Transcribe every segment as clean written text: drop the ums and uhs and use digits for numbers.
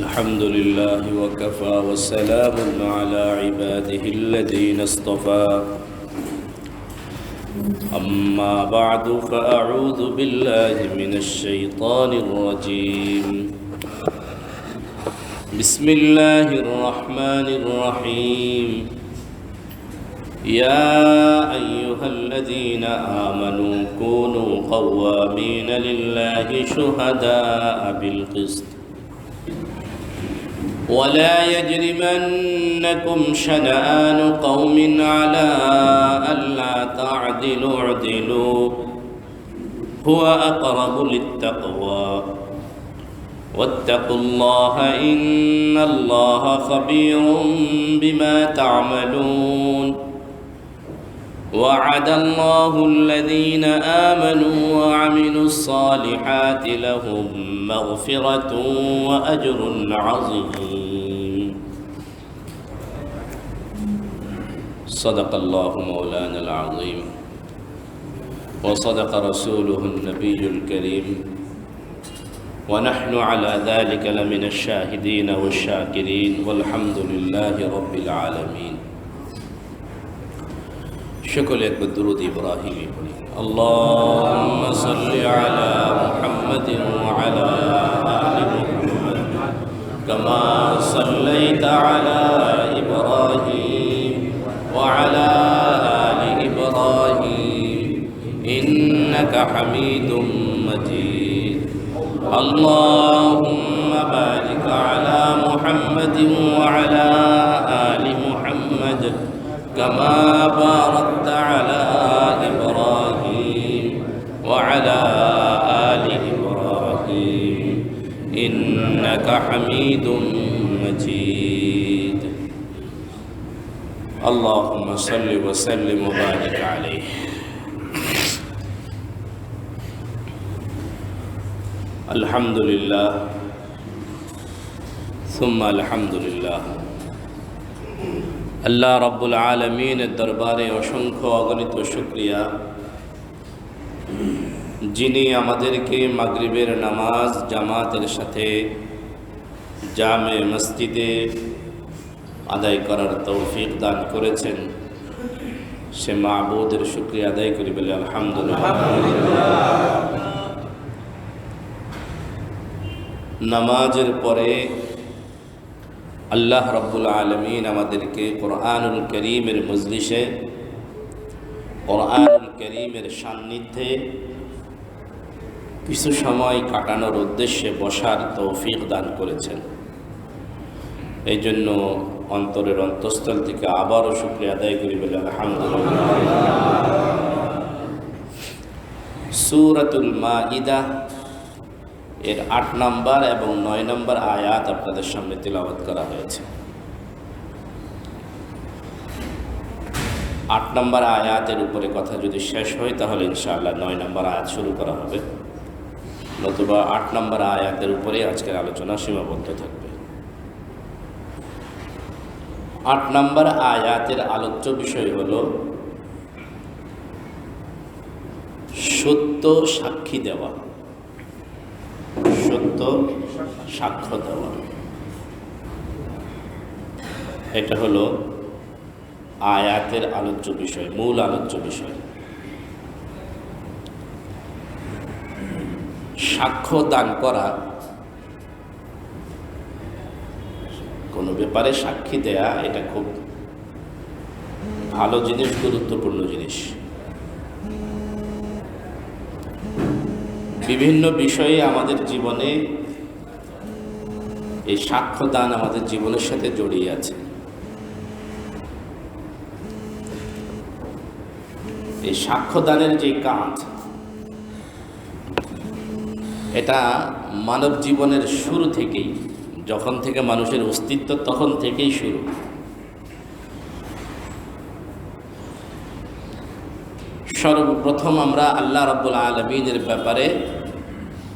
الحمد لله وكفى وسلام على عباده الذين اصطفى أما بعد فأعوذ بالله من الشيطان الرجيم بسم الله الرحمن الرحيم يا أيها الذين آمنوا كونوا قوامين لله شهداء بالقسط ولا يجرمنكم شنآن قوم على ألا تعدلوا اعدلوا هو أقرب للتقوى واتقوا الله إن الله خبير بما تعملون وعد الله الذين آمنوا وعملوا الصالحات لهم مغفرة وأجر عظيم صدق الله مولانا العظيم وصدق رسوله النبي الكريم ونحن على ذلك لمن الشاهدين والشاكرين والحمد لله رب العالمين شكل একবার দুরূদ ইব্রাহিমী পড়ি اللهم صل على محمد وعلى آل محمد كما صليت على إبراهيم وعلى آل إبراهيم إنك حميد مجيد اللهم بارك على محمد وعلى آل محمد كما باركت على إبراهيم وعلى آل إبراهيم إنك حميد مجيد اللهم صل وسلم وبارك عليه الحمد لله ثم الحمد لله আল্লাহ রাব্বুল আলামিনের দরবারে অসংখ্য অগণিত শুকরিয়া, যিনি আমাদেরকে মাগরিবের নামাজ জামাতের সাথে জামে মসজিদে আদায় করার তৌফিক দান করেছেন। সে মাবুদের শুকরিয়া আদায় করি বলে আলহামদুলিল্লাহ। নামাজের পরে আল্লাহ রাব্বুল আলামিন আমাদেরকে কোরআনুল কারীমের মজলিসে, কোরআনুল কারীমের সান্নিধ্যে কিছু সময় কাটানোর উদ্দেশ্যে বসার তৌফিক দান করেছেন। এই জন্য অন্তরের অন্তঃস্থল থেকে আবারও শুকরিয়া আদায় করি বলে আলহামদুলিল্লাহ। সূরাতুল মাইদা এর ৮ নম্বর এবং ৯ নম্বর আয়াত আপনাদের সামনে তিলাওয়াত করা হয়েছে। ৮ নম্বর আয়াতের উপরে কথা যদি শেষ হয় তাহলে ইনশাআল্লাহ ৯ নম্বর আয়াত শুরু করা হবে, নতুবা ৮ নম্বর আয়াতের উপরে আজকের আলোচনা সীমাবদ্ধ থাকবে। ৮ নম্বর আয়াতের আলোচ্য বিষয় হল সত্য সাক্ষী দেওয়া, সত্য সাক্ষ্য দেওয়া। এটা হলো আয়াতের আলোচ্য বিষয়, মূল আলোচ্য বিষয়। সাক্ষ্য দান করা, কোনো ব্যাপারে সাক্ষী দেয়া, এটা খুব ভালো জিনিস, গুরুত্বপূর্ণ জিনিস। বিভিন্ন বিষয়ে আমাদের জীবনে এই সাক্ষ্যদান আমাদের জীবনের সাথে জড়িয়ে আছে। এই সাক্ষ্যদানের যে কাজ, এটা মানব জীবনের শুরু থেকেই, যখন থেকে মানুষের অস্তিত্ব তখন থেকেই শুরু। সর্বপ্রথম আমরা আল্লাহ রাব্বুল আলামিনের ব্যাপারে,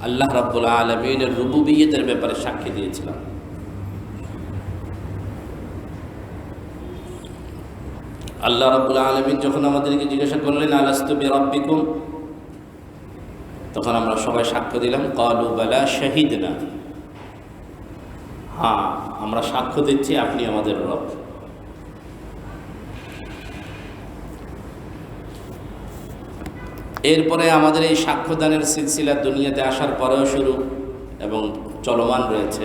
আল্লাহ রাব্বুল আলামিনের রুবুবিয়তের ব্যাপারে সাক্ষী দিয়েছিলাম। আল্লাহ রাব্বুল আলামিন যখন আমাদেরকে জিজ্ঞাসা করলেন আলাস্তু বিরাব্বিকুম, তখন আমরা সবাই সাক্ষ্য দিলাম, ক্বালু বালা শাহিদনা, হ্যাঁ, আমরা সাক্ষ্য দিচ্ছি আপনি আমাদের রব। এরপরে আমাদের এই সাক্ষ্যদানের সিলসিলা দুনিয়াতে আসার পরেও শুরু এবং চলমান রয়েছে।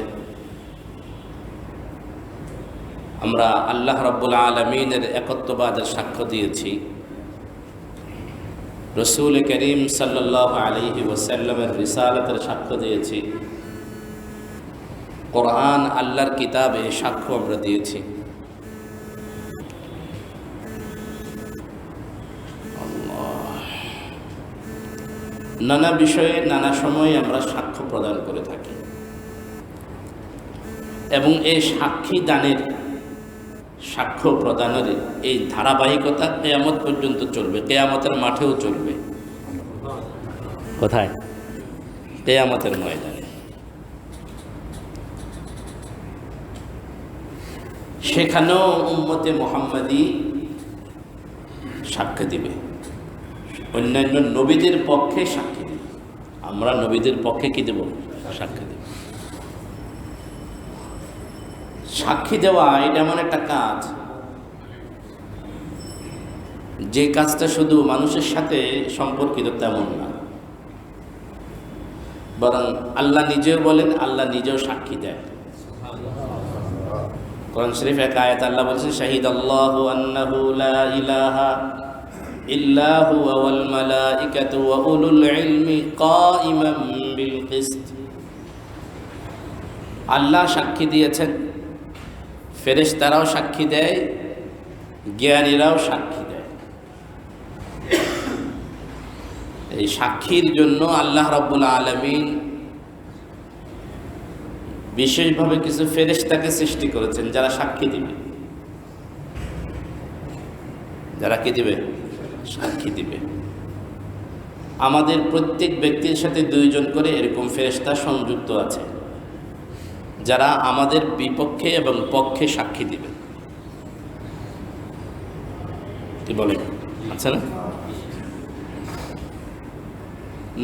আমরা আল্লাহ রাব্বুল আলামিনের একত্ববাদের সাক্ষ্য দিয়েছি, রসূল করিম সাল্লাল্লাহু আলাইহি ওয়াসাল্লামের রিসালাতের সাক্ষ্য দিয়েছি, কোরআন আল্লাহর কিতাবে সাক্ষ্য আমরা দিয়েছি। নানা বিষয়ে নানা সময়ে আমরা সাক্ষ্য প্রদান করে থাকি এবং এই সাক্ষী দানের, সাক্ষ্য প্রদানের এই ধারাবাহিকতা কিয়ামত পর্যন্ত চলবে, কিয়ামতের মাঠেও চলবে। কোথায়? কিয়ামতের ময়দানে। সেখানেও উম্মতে মুহাম্মাদি সাক্ষ্য দিবে, অন্যান্য নবীদের পক্ষে সাক্ষী দেব। আমরা নবীদের পক্ষে কি দেব? সাক্ষী দেব। সাক্ষী দেওয়া এটা এমন একটা কাজ, যে কাজটা শুধু মানুষের সাথে সম্পর্কিত তেমন না, বরং আল্লাহ নিজেও বলেন, আল্লাহ নিজেও সাক্ষী দেয়। কোরআন শরীফ এক আয়াত আল্লাহ বলছেন, শাহিদাল্লাহু আন্নাহু লা ইলাহা ইল্লা হুয়া ওয়াল মালাইকাতু ওয়া উলুল ইলমি কাইমান বিল কিসত। আল্লাহ সাক্ষী দিয়েছেন, ফেরেশতারাও সাক্ষী দেয়, জ্ঞানীরাও সাক্ষী দেয়। এই সাক্ষীর জন্য আল্লাহ রাব্বুল আলামিন বিশেষভাবে কিছু ফেরেশতাকে সৃষ্টি করেছেন, যারা সাক্ষী দিবে। যারা কি দিবে? সাক্ষী দিবে। আমাদের প্রত্যেক ব্যক্তির সাথে 2 জন করে এরকম ফেরেশতা সংযুক্ত আছে, যারা আমাদের বিপক্ষে এবং পক্ষে সাক্ষী দিবে। কি বলেন? আচ্ছা না?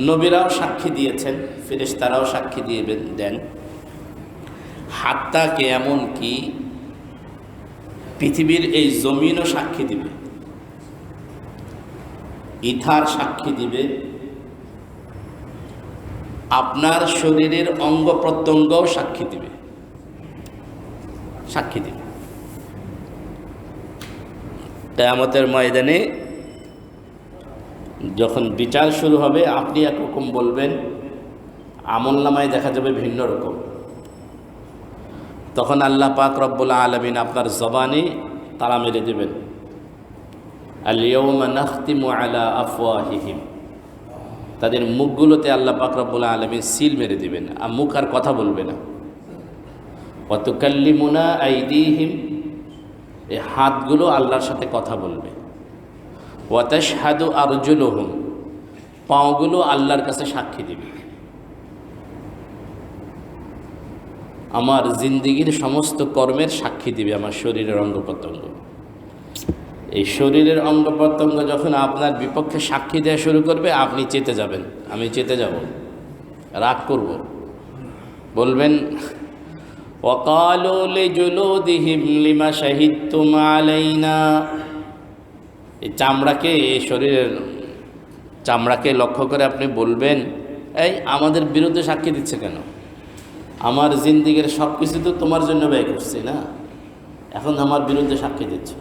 নবীরাও সাক্ষী দিয়েছেন, ফেরেশতারাও সাক্ষী দেন। হাত্তা কে এমন কি পৃথিবীর এই জমিনও সাক্ষী দিবে, ইথার সাক্ষী দিবে, আপনার শরীরের অঙ্গ প্রত্যঙ্গও সাক্ষী দিবে। সাক্ষী দিবে কিয়ামতের ময়দানে যখন বিচার শুরু হবে, আপনি একরকম বলবেন, আমলনামায় দেখা যাবে ভিন্ন রকম। তখন আল্লাহ পাক রব্বুল আলামিন আপনার জবানে তালা মেরে দেবেন, আল ইয়াউমা নাখতিমু আলা আফওয়াহিহিম। তাদের মুখগুলোতে আল্লাহ পাক রব্বুল আলামিন সিল মেরে দিবেন, আর মুখ আর কথা বলবে না। ওয়া তুকাল্লিমুনা আইদিহিম, এই হাতগুলো আল্লাহর সাথে কথা বলবে। ওয়া তাশহাদু আরজুলুহুম, পাওগুলো আল্লাহর কাছে সাক্ষী দিবে। আমার জিন্দিগির সমস্ত কর্মের সাক্ষী দিবে আমার শরীরের অঙ্গ প্রত্যঙ্গ। এই শরীরের অঙ্গ প্রত্যঙ্গ যখন আপনার বিপক্ষে সাক্ষী দেওয়া শুরু করবে, আপনি চেতে যাবেন, আমি চেতে যাব, রাগ করব, বলবেন ওয়াকালু লিজুলুদিহিম লিমা শাহিদতুম আলাইনা। এই চামড়াকে, এই শরীরের চামড়াকে লক্ষ্য করে আপনি বলবেন, এই আমাদের বিরুদ্ধে সাক্ষী দিচ্ছে কেন? আমার জিন্দিগির সব কিছু তো তোমার জন্য ব্যয় করছি না, এখন আমার বিরুদ্ধে সাক্ষী দিচ্ছে।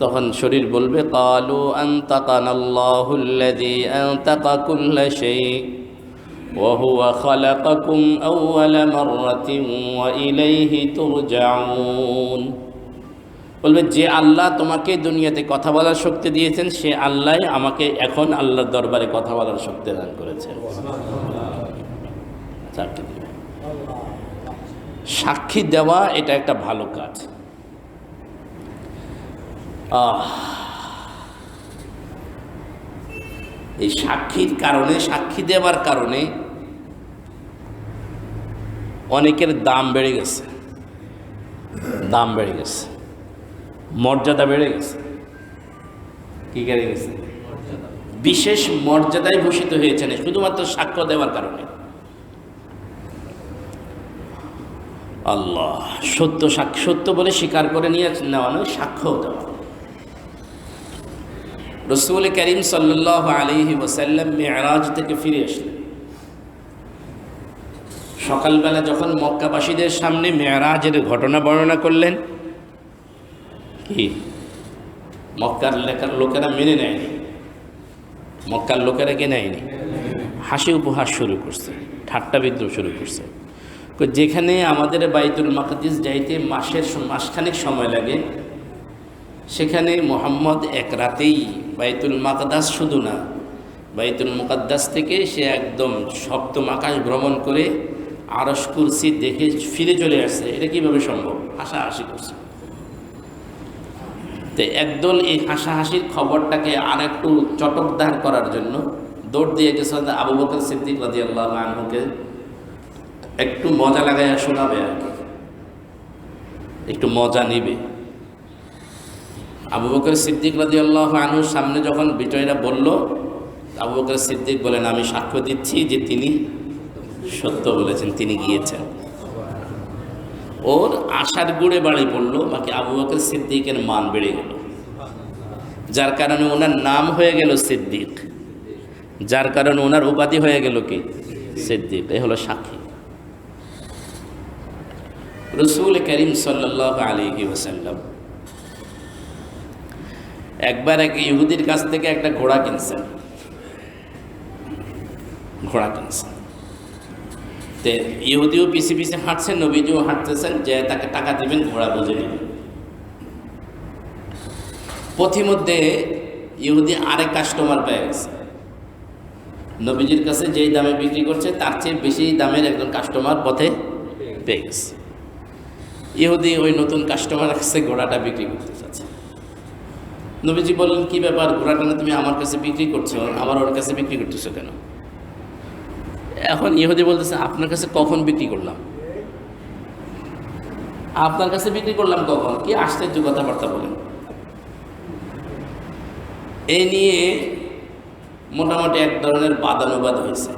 তখন শরীর বলবে, ক্বালু আনতাকানাল্লাহুল্লাযী আনতাকা কুল্লা শাই ওয়া হুয়া খালাকাকুম আউওয়ালা মাররাতিন ওয়া ইলাইহি তুরজাউন। বলবে, যে আল্লাহ তোমাকে দুনিয়াতে কথা বলার শক্তি দিয়েছেন, সে আল্লাহ আমাকে এখন আল্লাহর দরবারে কথা বলার শক্তি দান করেছেন। সাক্ষী দেওয়া এটা একটা ভালো কাজ। এই সাক্ষীর কারণে, সাক্ষী দেওয়ার কারণে অনেকের দাম বেড়ে গেছে, দাম বেড়ে গেছে, মর্যাদা বেড়ে গেছে। কি বেড়ে গেছে? বিশেষ মর্যাদায় ভূষিত হয়েছেন শুধুমাত্র সাক্ষ্য দেওয়ার কারণে। আল্লাহ, সত্য বলে স্বীকার করে নিয়ে নেওয়া নয়, সাক্ষ্য দেওয়া। রাসূল করিম সাল্লাল্লাহু আলাইহি ওয়াসাল্লাম মেরাজ থেকে ফিরে আসলেন। সকালবেলা যখন মক্কাবাসীদের সামনে মেরাজের ঘটনা বর্ণনা করলেন, কি মক্কার লোকেরা মেনে নেয়নি, মক্কার লোকেরা কে নেয়নি, হাসি উপহাস শুরু করছে, ঠাট্টা বিদ্রুপ শুরু করছে। যেখানে আমাদের বাইতুল মাকদিস যাইতে মাসখানেক সময় লাগে, সেখানে মুহাম্মদ এক রাতেই বাইতুল মাকদাস, শুধু না বাইতুল মুকাদ্দাস থেকে সে একদম সপ্তম আকাশ ভ্রমণ করে আরশ কুরসি দেখে ফিরে চলে আসছে। এটা কিভাবে সম্ভব? হাসাহাসি করছে। তো একদল এই হাসাহাসির খবরটাকে আর একটু চটকদার করার জন্য দৌড় দিয়ে গেছে আবু বকর সিদ্দিক রাদিয়াল্লাহু আনহুকে একটু মজা লাগাইয়া শোনাবে আর কি, একটু মজা নিবে। আবু বকর সিদ্দিক রাদিয়াল্লাহু আনহুর সামনে যখন বিজয়ীরা বলল, আবু বকর সিদ্দিক বলেন, আমি সাক্ষ্য দিচ্ছি যে তিনি সত্য বলেছেন, তিনি গিয়েছেন। ওর আশার গুড়ে বাড়ি পড়লো, বাকি আবু বকর সিদ্দিকের মান বেড়ে গেল, যার কারণে ওনার নাম হয়ে গেল সিদ্দিক, যার কারণে ওনার উপাধি হয়ে গেল কি সিদ্দিক। এই হলো সাক্ষী। রাসূল করিম সাল্লাল্লাহু আলাইহি ওয়াসাল্লাম একবার এক ইহুদির কাছ থেকে একটা ঘোড়া কিনছেন। তো ইহুদিও পিছে পিছে হাঁটছেন, নবীজিও হাঁটতেছেন, যে তাকে টাকা দিবেন, ঘোড়া বুঝে নেবেন। পথিমধ্যে ইহুদি আরেক কাস্টমার পেয়ে গেছে, নবীজির কাছে যেই দামে বিক্রি করছে তার চেয়ে বেশি দামের একজন কাস্টমার পথে পেয়ে গেছে। ইহুদি ওই নতুন কাস্টমার কাছে ঘোড়াটা বিক্রি করতে চাচ্ছে। নবীজি বললেন, কি ব্যাপার, ঘোড়াটা না তুমি আমার কাছে বিক্রি করছো, আমার ওর কাছে বিক্রি করতেছো কেন? এখন ইহুদি বলতেছে, আপনার কাছে কখন বিক্রি করলাম? আপনার কাছে বিক্রি করলাম কখন? কি আশ্চর্য কথাবার্তা বলেন। এই নিয়ে মোটামুটি এক ধরনের বাদানুবাদ হয়েছে।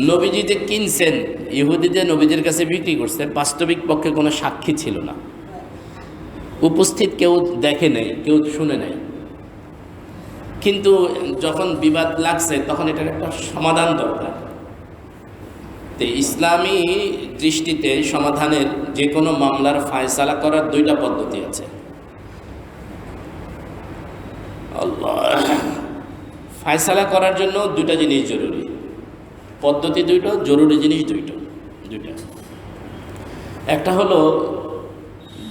নবীজি যে কিনছেন, ইহুদি যে নবীজির কাছে বিক্রি করছে, বাস্তবিক পক্ষে কোনো সাক্ষী ছিল না, উপস্থিত কেউ দেখে নেই, কেউ শুনে নেই। কিন্তু যখন বিবাদ লাগছে তখন এটার একটা সমাধান দরকার। তো ইসলামী দৃষ্টিতে সমাধানের যে কোনো মামলার ফায়সালা করার দুইটা পদ্ধতি আছে। ফায়সালা করার জন্য দুইটা জিনিস জরুরি, পদ্ধতি দুইটা, জরুরি জিনিস দুইটা। একটা হলো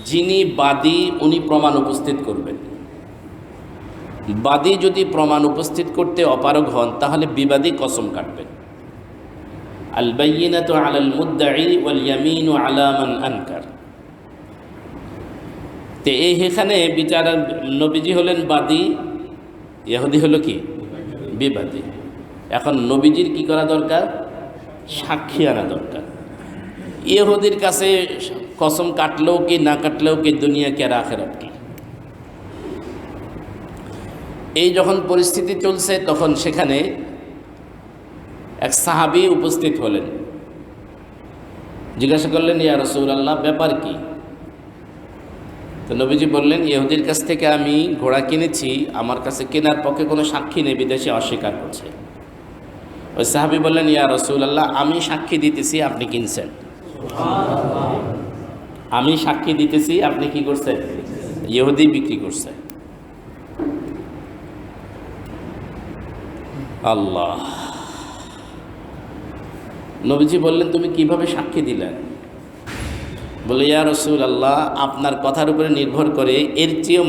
যিনি বাদী উনি প্রমাণ উপস্থিত করবেন। বাদী যদি প্রমাণ উপস্থিত করতে অপারগ হন তাহলে বিবাদী কসম কাটবেন। আল বাইয়িনাতু আলাল মুদ্দাঈ ওয়াল ইয়ামিনু আলা মান আনকার। তে এখানে বিচার, নবীজি হলেন বাদী, ইহুদি হলো কি বিবাদী। এখন নবীজির কি করা দরকার? সাক্ষী আনা দরকার। ইহুদির কাছে কসম কাটলেও কি না কাটলেও কি, দুনিয়া কি আর আখিরাত কি। এই যখন পরিস্থিতি চলছে তখন সেখানে এক সাহাবী উপস্থিত হলেন, জিজ্ঞাসা করলেন, ইয়া রাসূলুল্লাহ, ব্যাপার কি? তো নবীজি বললেন, ইহুদির কাছ থেকে আমি ঘোড়া কিনেছি, আমার কাছে কেনার পক্ষে কোনো সাক্ষী নেই, বিদেশে অস্বীকার করছে। ওই সাহাবী বললেন, ইয়া রাসূলুল্লাহ, আমি সাক্ষী দিতেছি আপনি কিনছেন, আমি সাক্ষী দিতেছি আপনি কি করছেন, ইহুদি বিক্রি করছে। আল্লাহ, নবীজি বললেন, তুমি কিভাবে সাক্ষী দিলেন? বলে, ইয়া রাসূলুল্লাহ, আপনার কথার উপরে নির্ভর করে এর চেয়েও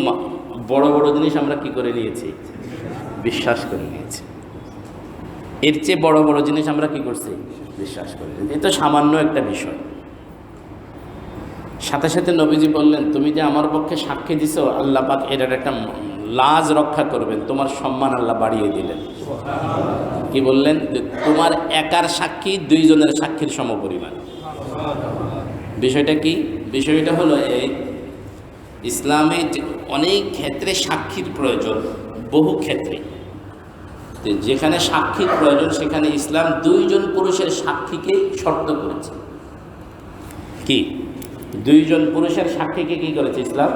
বড় বড় জিনিস আমরা কি করে নিয়েছি, বিশ্বাস করে নিয়েছি। এর চেয়ে বড় বড় জিনিস আমরা কি করছি, বিশ্বাস করে নিয়েছি। এটা সামান্য একটা বিষয়। সাথে সাথে নবীজি বললেন, তুমি যে আমার পক্ষে সাক্ষী দিছো, আল্লাহ পাক এটার একটা লাজ রক্ষা করবেন, তোমার সম্মান আল্লাহ বাড়িয়ে দিলেন। কি বললেন? তোমার একার সাক্ষী দুইজনের সাক্ষীর সমপরিমাণ। বিষয়টা কি? বিষয়টা হলো এই, ইসলামে অনেক ক্ষেত্রে সাক্ষীর প্রয়োজন, বহু ক্ষেত্রে যেখানে সাক্ষীর প্রয়োজন সেখানে ইসলাম দুইজন পুরুষের সাক্ষীকে শর্ত করেছে। কি দুইজন পুরুষের সাক্ষীকে কি করেছে ইসলাম?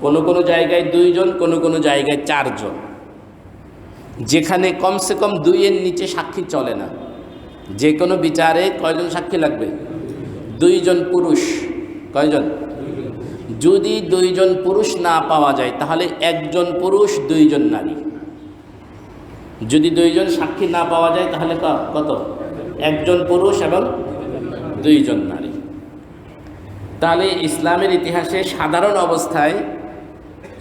কোনো কোনো জায়গায় দুইজন, কোনো কোনো জায়গায় চারজন। যেখানে কমসে কম দুইয়ের নিচে সাক্ষী চলে না। যে কোনো বিচারে কয়জন সাক্ষী লাগবে? দুইজন পুরুষ। কয়জন? যদি দুইজন পুরুষ না পাওয়া যায় তাহলে একজন পুরুষ দুইজন নারী। যদি দুইজন সাক্ষী না পাওয়া যায় তাহলে কত? একজন পুরুষ এবং দুইজন নারী। তাহলে ইসলামের ইতিহাসে সাধারণ অবস্থায়,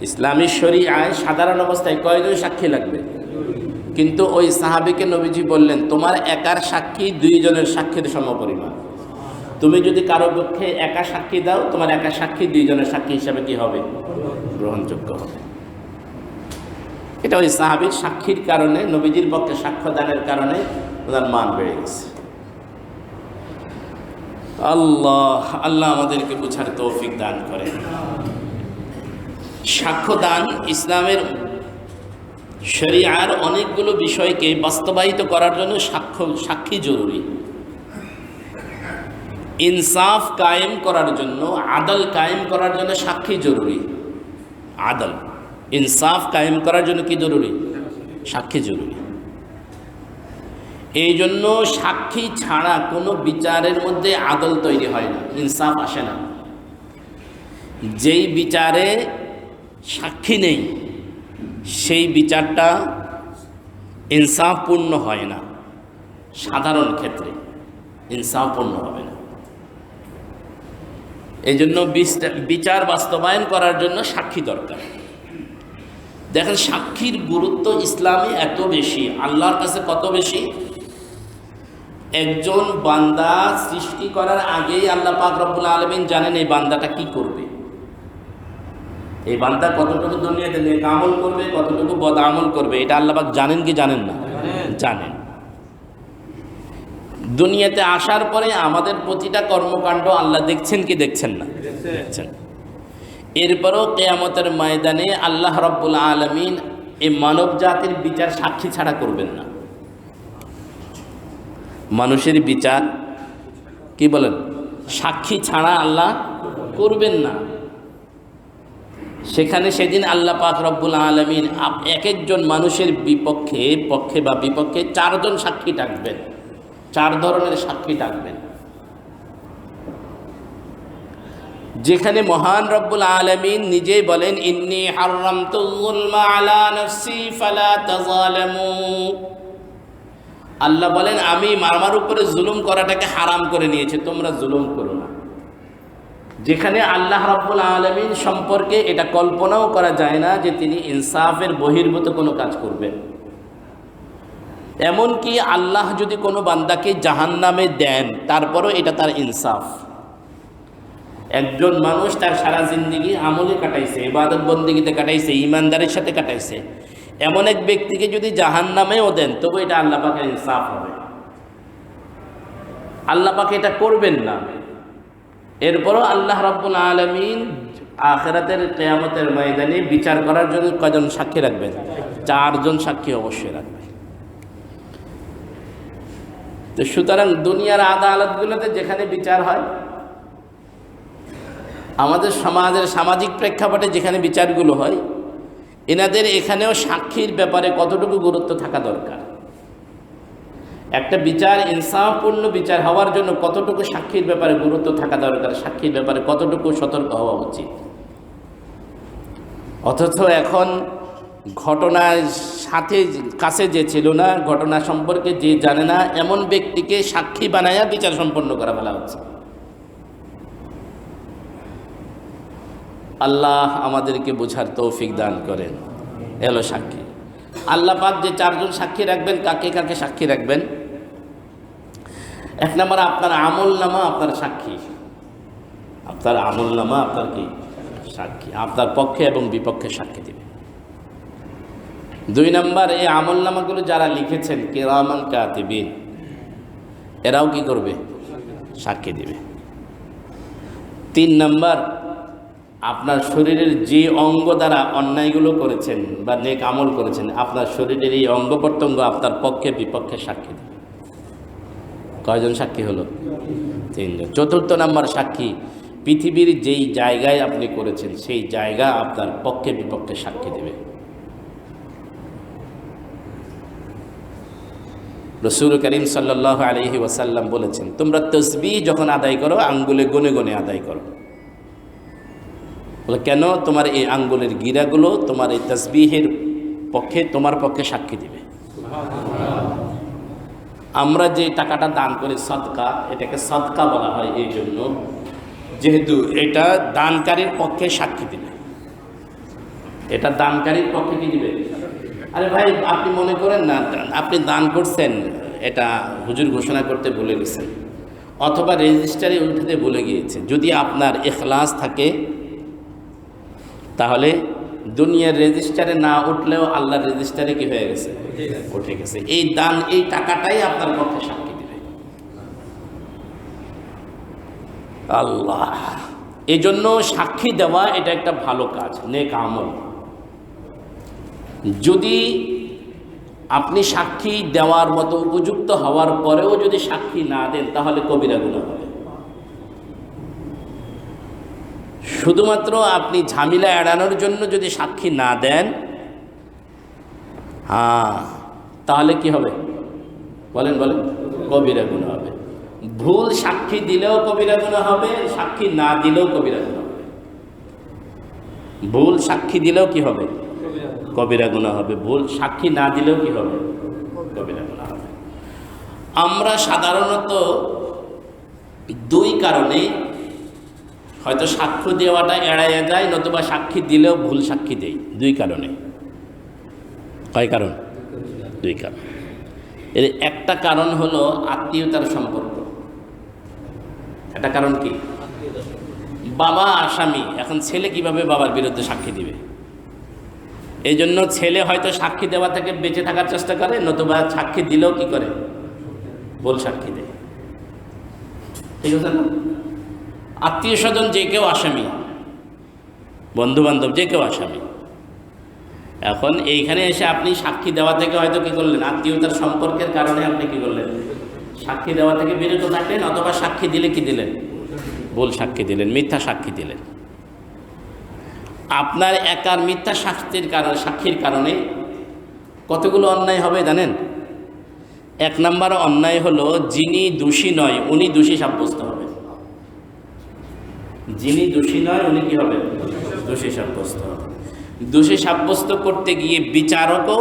ইসলামী শরীআয় সাধারণ অবস্থায় কয়জন সাক্ষী লাগবে? কিন্তু ওই সাহাবীকে নবীজি বললেন, তোমার একার সাক্ষী দুইজনের সাক্ষীর সমপরিমাণ। তুমি যদি কারো পক্ষে একা সাক্ষী দাও, তোমার একা সাক্ষী দুইজনের সাক্ষী হিসাবে কি হবে? গ্রহণযোগ্য হবে। এটা ওই সাহাবীর সাক্ষীর কারণে, নবীজির পক্ষে সাক্ষ্য দানের কারণে ওনার মান বেড়ে গেছে। আল্লাহ আমাদেরকে বুঝার তৌফিক দান করেন। সাক্ষ্যদান ইসলামের শরিয়ার অনেকগুলো বিষয়কে বাস্তবায়িত করার জন্য সাক্ষী জরুরি। ইনসাফ কায়েম করার জন্য, আদল কায়েম করার জন্য সাক্ষী জরুরি। আদল, ইনসাফ কায়েম করার জন্য কি জরুরি? সাক্ষী জরুরি। এই জন্য সাক্ষী ছাড়া কোনো বিচারের মধ্যে আদল তৈরি হয় না, ইনসাফ আসে না। যেই বিচারে সাক্ষী নেই সেই বিচারটা ইনসাফপূর্ণ হয় না। সাধারণ ক্ষেত্রে ইনসাফপূর্ণ হবে না। এই জন্য বিচার বাস্তবায়ন করার জন্য সাক্ষী দরকার। দেখেন সাক্ষীর গুরুত্ব ইসলামে এত বেশি, আল্লাহর কাছে কত বেশি। একজন বান্দা সৃষ্টি করার আগেই আল্লাহ পাক রব্বুল আলামিন জানেন এই বান্দাটা কি করবে, এই বান্দা কতটুকু দুনিয়াতে নেক আমল করবে, কতটুকু বদ আমল করবে, এটা আল্লাহ পাক জানেন কি জানেন না? জানেন। দুনিয়াতে আসার পরে আমাদের প্রতিটা কর্মকাণ্ড আল্লাহ দেখছেন কি দেখছেন না? দেখছেন। এরপরও কিয়ামতের ময়দানে আল্লাহ রব্বুল আলামিন এই মানব জাতির বিচার সাক্ষী ছাড়া করবেন না। মানুষের বিচার কি বলেন? সাক্ষী ছাড়া আল্লাহ করবেন না। সেখানে সেদিন আল্লাহ পাক রব্বুল আলামিন এক একজন মানুষের পক্ষে বা বিপক্ষে চারজন সাক্ষী ডাকবেন, চার ধরনের সাক্ষী ডাকবেন। যেখানে মহান রব্বুল আলামিন নিজেই বলেন, ইন্নী হারামতুল যুলমা আলা নাফসি ফালা তাযালামু। আল্লাহ বলেন আমি আমার উপরে জুলুম করাটাকে হারাম করে নিয়েছি, তোমরা জুলুম করো না। যেখানে আল্লাহ রাব্বুল আলামিন সম্পর্কে এটা কল্পনাও করা যায় না যে তিনি ইনসাফের বহির্ভূত কোনো কাজ করবেন। এমনকি আল্লাহ যদি কোনো বান্দাকে জাহান্নামে দেন তারপরও এটা তার ইনসাফ। একজন মানুষ তার সারা জিন্দেগি আমলে কাটাইছে, ইবাদত বন্দেগীতে কাটাইছে, ইমানদারের সাথে কাটাইছে, এমন এক ব্যক্তিকে যদি জাহান্নামেও দেন তবু এটা আল্লাহ পাকের ইনসাফ হবে। আল্লাহ পাক এটা করবেন না। এরপরও আল্লাহ রাব্বুল আলামিন আখিরাতের কিয়ামতের ময়দানে বিচার করার জন্য কয়জন সাক্ষী রাখবেন? চারজন সাক্ষী অবশ্যই রাখবেন। তো সুতরাং দুনিয়ার আদালতগুলোতে যেখানে বিচার হয়, আমাদের সমাজের সামাজিক প্রেক্ষাপটে যেখানে বিচারগুলো হয়, এনাদের এখানেও সাক্ষীর ব্যাপারে কতটুকু গুরুত্ব থাকা দরকার। একটা বিচার ইনসাফপূর্ণ বিচার হওয়ার জন্য কতটুকু সাক্ষীর ব্যাপারে গুরুত্ব থাকা দরকার, সাক্ষীর ব্যাপারে কতটুকু সতর্ক হওয়া উচিত। অথচ এখন ঘটনার সাথে কাছে যে ছিল না, ঘটনা সম্পর্কে যে জানে না, এমন ব্যক্তিকে সাক্ষী বানায়া বিচার সম্পন্ন করা বলা হচ্ছে। আল্লাহ আমাদেরকে বোঝার তৌফিক দান করেন। এলো সাক্ষী। আল্লাহ পাক যে চারজন সাক্ষী রাখবেন, কাকে কাকে সাক্ষী রাখবেন? এক নম্বর আপনার আমল নামা আপনার সাক্ষী। আপনার আমল নামা আপনার কি সাক্ষী, আপনার পক্ষে এবং বিপক্ষে সাক্ষী দিবে। দুই নম্বর, এই আমল নামাগুলো যারা লিখেছেন কিরামান কাতিবিন, এরাও কি করবে? সাক্ষী দিবে। তিন নম্বর, আপনার শরীরের যে অঙ্গ দ্বারা অন্যায়গুলো করেছেন বা নেক আমল করেছেন, আপনার শরীরের এই অঙ্গ প্রত্যঙ্গ আপনার পক্ষে বিপক্ষে সাক্ষী দেবে। কয়জন সাক্ষী হলো? তিনজন। চতুর্থ নাম্বার সাক্ষী, পৃথিবীর যেই জায়গায় আপনি করেছেন সেই জায়গা আপনার পক্ষে বিপক্ষে সাক্ষী দেবে। রাসূল করিম সাল্লাল্লাহু আলাইহি ওয়াসাল্লাম বলেছেন, তোমরা তাসবিহ যখন আদায় করো আঙ্গুলে গনে গনে আদায় করো। বলে কেন? তোমার এই আঙ্গুলের গিরাগুলো তোমার এই তাসবিহের পক্ষে, তোমার পক্ষে সাক্ষী দিবে। আমরা যে টাকাটা দান করি সদকা, এটাকে সদকা বলা হয় এই জন্য যেহেতু এটা দানকারীর পক্ষে সাক্ষী দিবে। এটা দানকারীর পক্ষে কি দিবে? আরে ভাই, আপনি মনে করেন না আপনি দান করছেন, এটা হুজুর ঘোষণা করতে ভুলে গেছেন, অথবা রেজিস্টারে উঠাতে ভুলে গিয়েছে। যদি আপনার ইখলাস থাকে তাহলে দুনিয়ার রেজিস্টারে না উঠলেও আল্লাহর রেজিস্টারে কি হয়ে গেছে? উঠে গেছে। এই দান, এই টাকাটাই আপনার পক্ষে সাক্ষী দিবে। আল্লাহ, এই জন্য সাক্ষী দেওয়া এটা একটা ভালো কাজ, নেক আমল। যদি আপনি সাক্ষী দেওয়ার মতো উপযুক্ত হওয়ার পরেও যদি সাক্ষী না দেন তাহলে কবিরা গুনাহ হবে। শুধুমাত্র আপনি ঝামেলা এড়ানোর জন্য যদি সাক্ষী না দেন, তাহলে কি হবে? বলেন বলেন, কবিরা গুনাহ হবে। ভুল সাক্ষী দিলেও কবিরা গুনাহ হবে, সাক্ষী না দিলেও কবিরা গুনাহ হবে। ভুল সাক্ষী দিলেও কি হবে? কবিরা গুনাহ হবে। ভুল সাক্ষী না দিলেও কি হবে? কবিরা গুনাহ হবে। আমরা সাধারণত দুই কারণে হয়তো সাক্ষ্য দেওয়াটা এড়াইয়া যায়, নতুবা সাক্ষী দিলেও ভুল সাক্ষী দেই। দুই কারণে। কয় কারণ? দুই কারণ। এর একটা কারণ হলো আত্মীয়তার সম্পর্ক। একটা কারণ কি? বাবা আসামি, এখন ছেলে কিভাবে বাবার বিরুদ্ধে সাক্ষী দিবে? এই জন্য ছেলে হয়তো সাক্ষী দেওয়া থেকে বেঁচে থাকার চেষ্টা করে, নতুবা সাক্ষী দিলেও কি করে? ভুল সাক্ষী দেয়। ঠিক আছে না? আত্মীয় স্বজন যে কেউ আসামি, বন্ধু বান্ধব যে কেউ আসামি। এখন এইখানে এসে আপনি সাক্ষী দেওয়া থেকে হয়তো কি করলেন? আত্মীয়তার সম্পর্কের কারণে আপনি কি করলেন? সাক্ষী দেওয়া থেকে বিরত থাকলেন, অথবা সাক্ষী দিলে কি দিলেন? ভুল সাক্ষী দিলেন, মিথ্যা সাক্ষী দিলেন। আপনার একার মিথ্যা সাক্ষীর কারণে কতগুলো অন্যায় হবে জানেন? এক নম্বর অন্যায় হলো, যিনি দোষী নয় উনি দোষী সাব্যস্ত হবে। যিনি দোষী নয় উনি কি হবে? দোষী সাব্যস্ত হবে। দোষী সাব্যস্ত করতে গিয়ে বিচারকও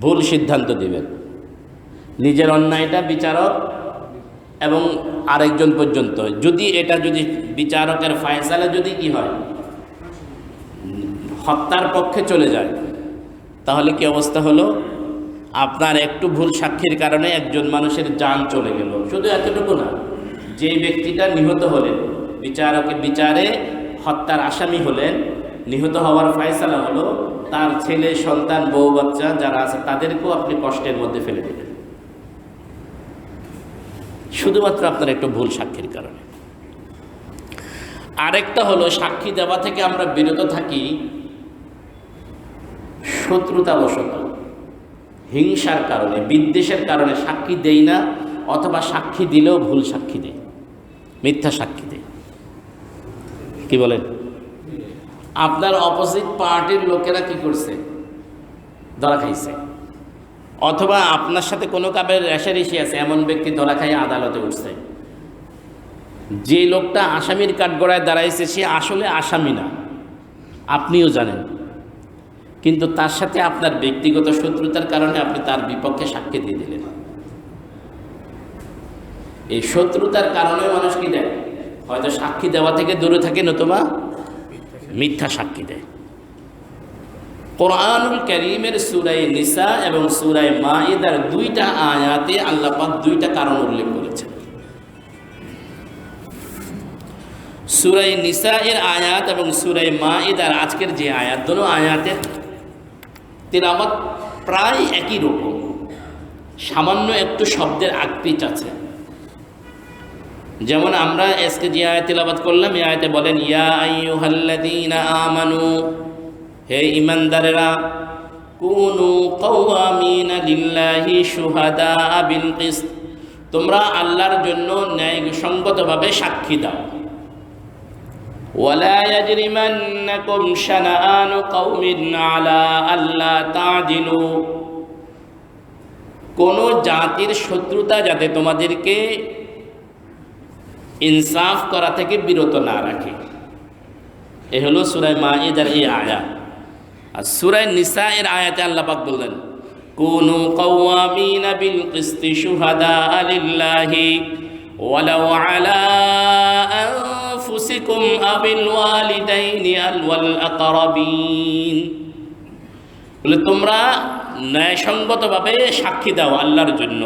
ভুল সিদ্ধান্ত দিবেন। নিজের অন্যায়টা বিচারক এবং আরেকজন পর্যন্ত, যদি বিচারকের ফায়সালা যদি কি হয়, হত্যার পক্ষে চলে যায়, তাহলে কি অবস্থা হলো? আপনার একটু ভুল সাক্ষীর কারণে একজন মানুষের জান চলে গেল। শুধু এতটুকু না, যে ব্যক্তিটা নিহত হলেন, বিচারে হত্যার আসামি হলেন, নিহত হওয়ার ফায়সালা হলো, তার ছেলে সন্তান বউ বাচ্চা যারা আছে তাদেরকেও আপনি কষ্টের মধ্যে ফেলে দেবেন, শুধুমাত্র আপনার একটু ভুল সাক্ষীর কারণে। আরেকটা হলো, সাক্ষী দেওয়া থেকে আমরা বিরত থাকি শত্রুতাবশত, হিংসার কারণে, বিদ্বেষের কারণে সাক্ষী দেই না, অথবা সাক্ষী দিলেও ভুল সাক্ষী দেই, মিথ্যা সাক্ষী দেই। কি বলেন? আপনার অপোজিট পার্টির লোকেরা কি করছে? ধরা খাইছে, অথবা আপনার সাথে কোনো কাবের রেশারেশি আছে, এমন ব্যক্তি ধরা খাইয়ে আদালতে উঠছে। যে লোকটা আসামির কাঠগড়ায় দাঁড়াইছে সে আসলে আসামি না, আপনিও জানেন, কিন্তু তার সাথে আপনার ব্যক্তিগত শত্রুতার কারণে আপনি তার বিপক্ষে সাক্ষী দিয়ে দিলেন। এই শত্রুতার কারণে মানুষ কি দেয়? হয়তো সাক্ষী দেওয়া থেকে দূরে থাকে, নতুবা মিথ্যা সাক্ষী দেয়। কোরআনুল কারীমের সূরা নিসা এবং সূরা মাঈদার দুইটা আয়াতে আল্লাহ পাক দুইটা কারণ উল্লেখ করেছেন। সূরা নিসা এর আয়াত এবং সূরা মাঈদার আজকের যে আয়াত, দুটো আয়াতের তিলাওয়াত প্রায় একই রকম, সামান্য একটু শব্দের আকৃতি আছে। যেমন আমরা আজকে যে আয়াত তিলাওয়াত করলাম, এই আয়াতে বলেন, ইয়া আইয়ুহাল্লাযীনা আমানু, হে ঈমানদারেরা, কুনু কাওয়ামিনা লিল্লাহি শুহাদা বিল কিসত, তোমরা আল্লাহর জন্য ন্যায়সঙ্গতভাবে সাক্ষী দাও। ওয়ালা ইয়াজরিমান্নাকুম শানাআনু কওমিন আলা আল্লা তা'দিলু, কোন জাতির শত্রুতা যাতে তোমাদেরকে ইনসাফ করা থেকে বিরত না রাখে। এ হলো সূরা মাঈদার এই আয়াত। আর সূরা নিসা এর আয়াতে আল্লাহ পাক বললেন, কুনু কাওয়ামিনা বিল কিসতি শুহাদা লিল্লাহি ওয়ালাউ আলা আনফুসিকুম আবিল ওয়ালিদাইনি ওয়াল আকরাবিন, বলে তোমরা ন্যায়সঙ্গতভাবে সাক্ষী দাও আল্লাহর জন্য।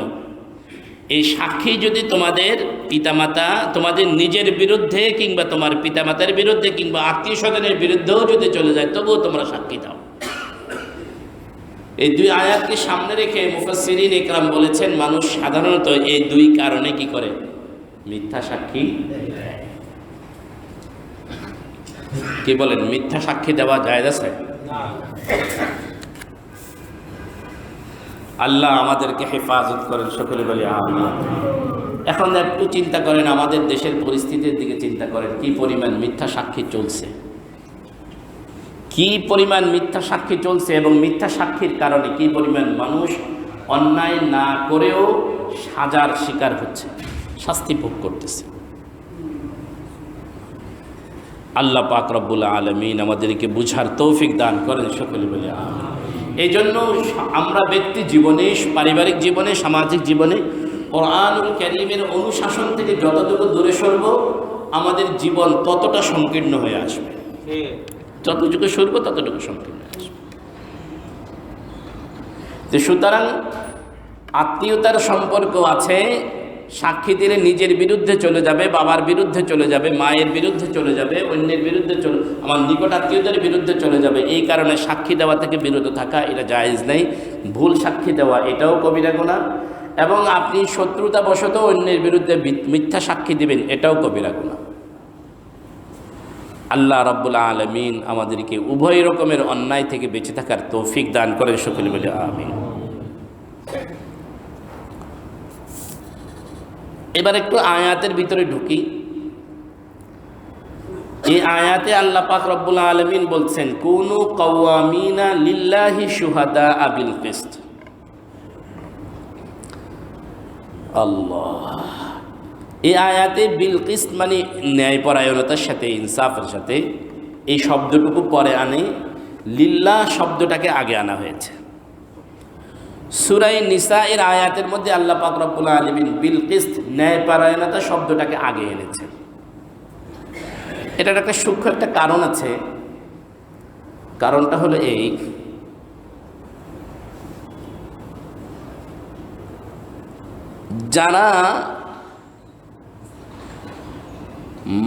এই সাক্ষী যদি তোমাদের পিতামাতা, তোমাদের নিজের বিরুদ্ধে কিংবা তোমার পিতামাতার বিরুদ্ধে কিংবা আত্মীয় স্বজনের বিরুদ্ধেও যদি চলে যায়, তবুও তোমরা সাক্ষী দাও। এই দুই আয়াতকে সামনে রেখে মুফাসসিরিন ইকরাম বলেছেন, মানুষ সাধারণত এই দুই কারণে কি করে? মিথ্যা সাক্ষী। কি বলেন, মিথ্যা সাক্ষী দেওয়া জায়েজ আছে? আল্লাহ আমাদেরকে হেফাজত করেন, সকলে বলি আমিন। এখন একটু চিন্তা করেন, আমাদের দেশের পরিস্থিতির দিকে চিন্তা করেন, কি পরিমাণ মিথ্যা সাক্ষী চলছে, কি পরিমাণ মিথ্যা সাক্ষী চলছে, এবং মিথ্যা সাক্ষীর কারণে কি পরিমাণ মানুষ অন্যায় না করেও সাজার শিকার হচ্ছে, শাস্তি ভোগ করতেছে। আল্লাহ পাক রব্বুল আলামিন আমাদেরকে বুঝার তৌফিক দান করেন, সকলে বলি আমিন। এই জন্য আমরা ব্যক্তি জীবনে, পারিবারিক জীবনে, সামাজিক জীবনে কোরআনুল কারীমের অনুশাসন থেকে যতটুকু দূরে সরব, আমাদের জীবন ততটা সংকীর্ণ হয়ে আসবে। যতটুকু সরব ততটুকু সংকীর্ণ হয়ে আসবে। তো সুতরাং আত্মীয়তার সম্পর্ক আছে, সাক্ষী দিলে নিজের বিরুদ্ধে চলে যাবে, বাবার বিরুদ্ধে চলে যাবে, মায়ের বিরুদ্ধে চলে যাবে, অন্যের বিরুদ্ধে আমার নিকট আত্মীয়দের বিরুদ্ধে চলে যাবে। এই কারণে সাক্ষী দেওয়া থেকে বিরত থাকা এটা জায়েজ নেই। ভুল সাক্ষী দেওয়া এটাও কবিরা গুনাহ, এবং আপনি শত্রুতাবশত অন্যের বিরুদ্ধে মিথ্যা সাক্ষী দিবেন, এটাও কবিরা গুনাহ। আল্লাহ রাব্বুল আলামিন আমাদেরকে উভয় রকমের অন্যায় থেকে বেঁচে থাকার তৌফিক দান করেন, সকলে বলে আমিন। এবার একটু আয়াতের ভিতরে ঢুকি। এই আয়াতে আল্লাহ পাক রব্বুল আলামিন বলছেন, কুনু কাওয়ামিনা লিল্লাহি শুহাদা বিল কিসত। আল্লাহ, এই আয়াতে বিল কিসত মানে ন্যায়পরায়ণতার সাথে, ইনসাফের সাথে, এই শব্দটুকু পরে আনে, লিল্লাহ শব্দটাকে আগে আনা হয়েছে। সূরা নিসা এর আয়াতের মধ্যে আল্লাহ পাক রব্বুল আলামিন বিল কিসত, ন্যায়পরায়ণতা শব্দটাকে আগে এনেছেন। এটার একটা সূক্ষ্ম একটা কারণ আছে। কারণটা হলো এই, যারা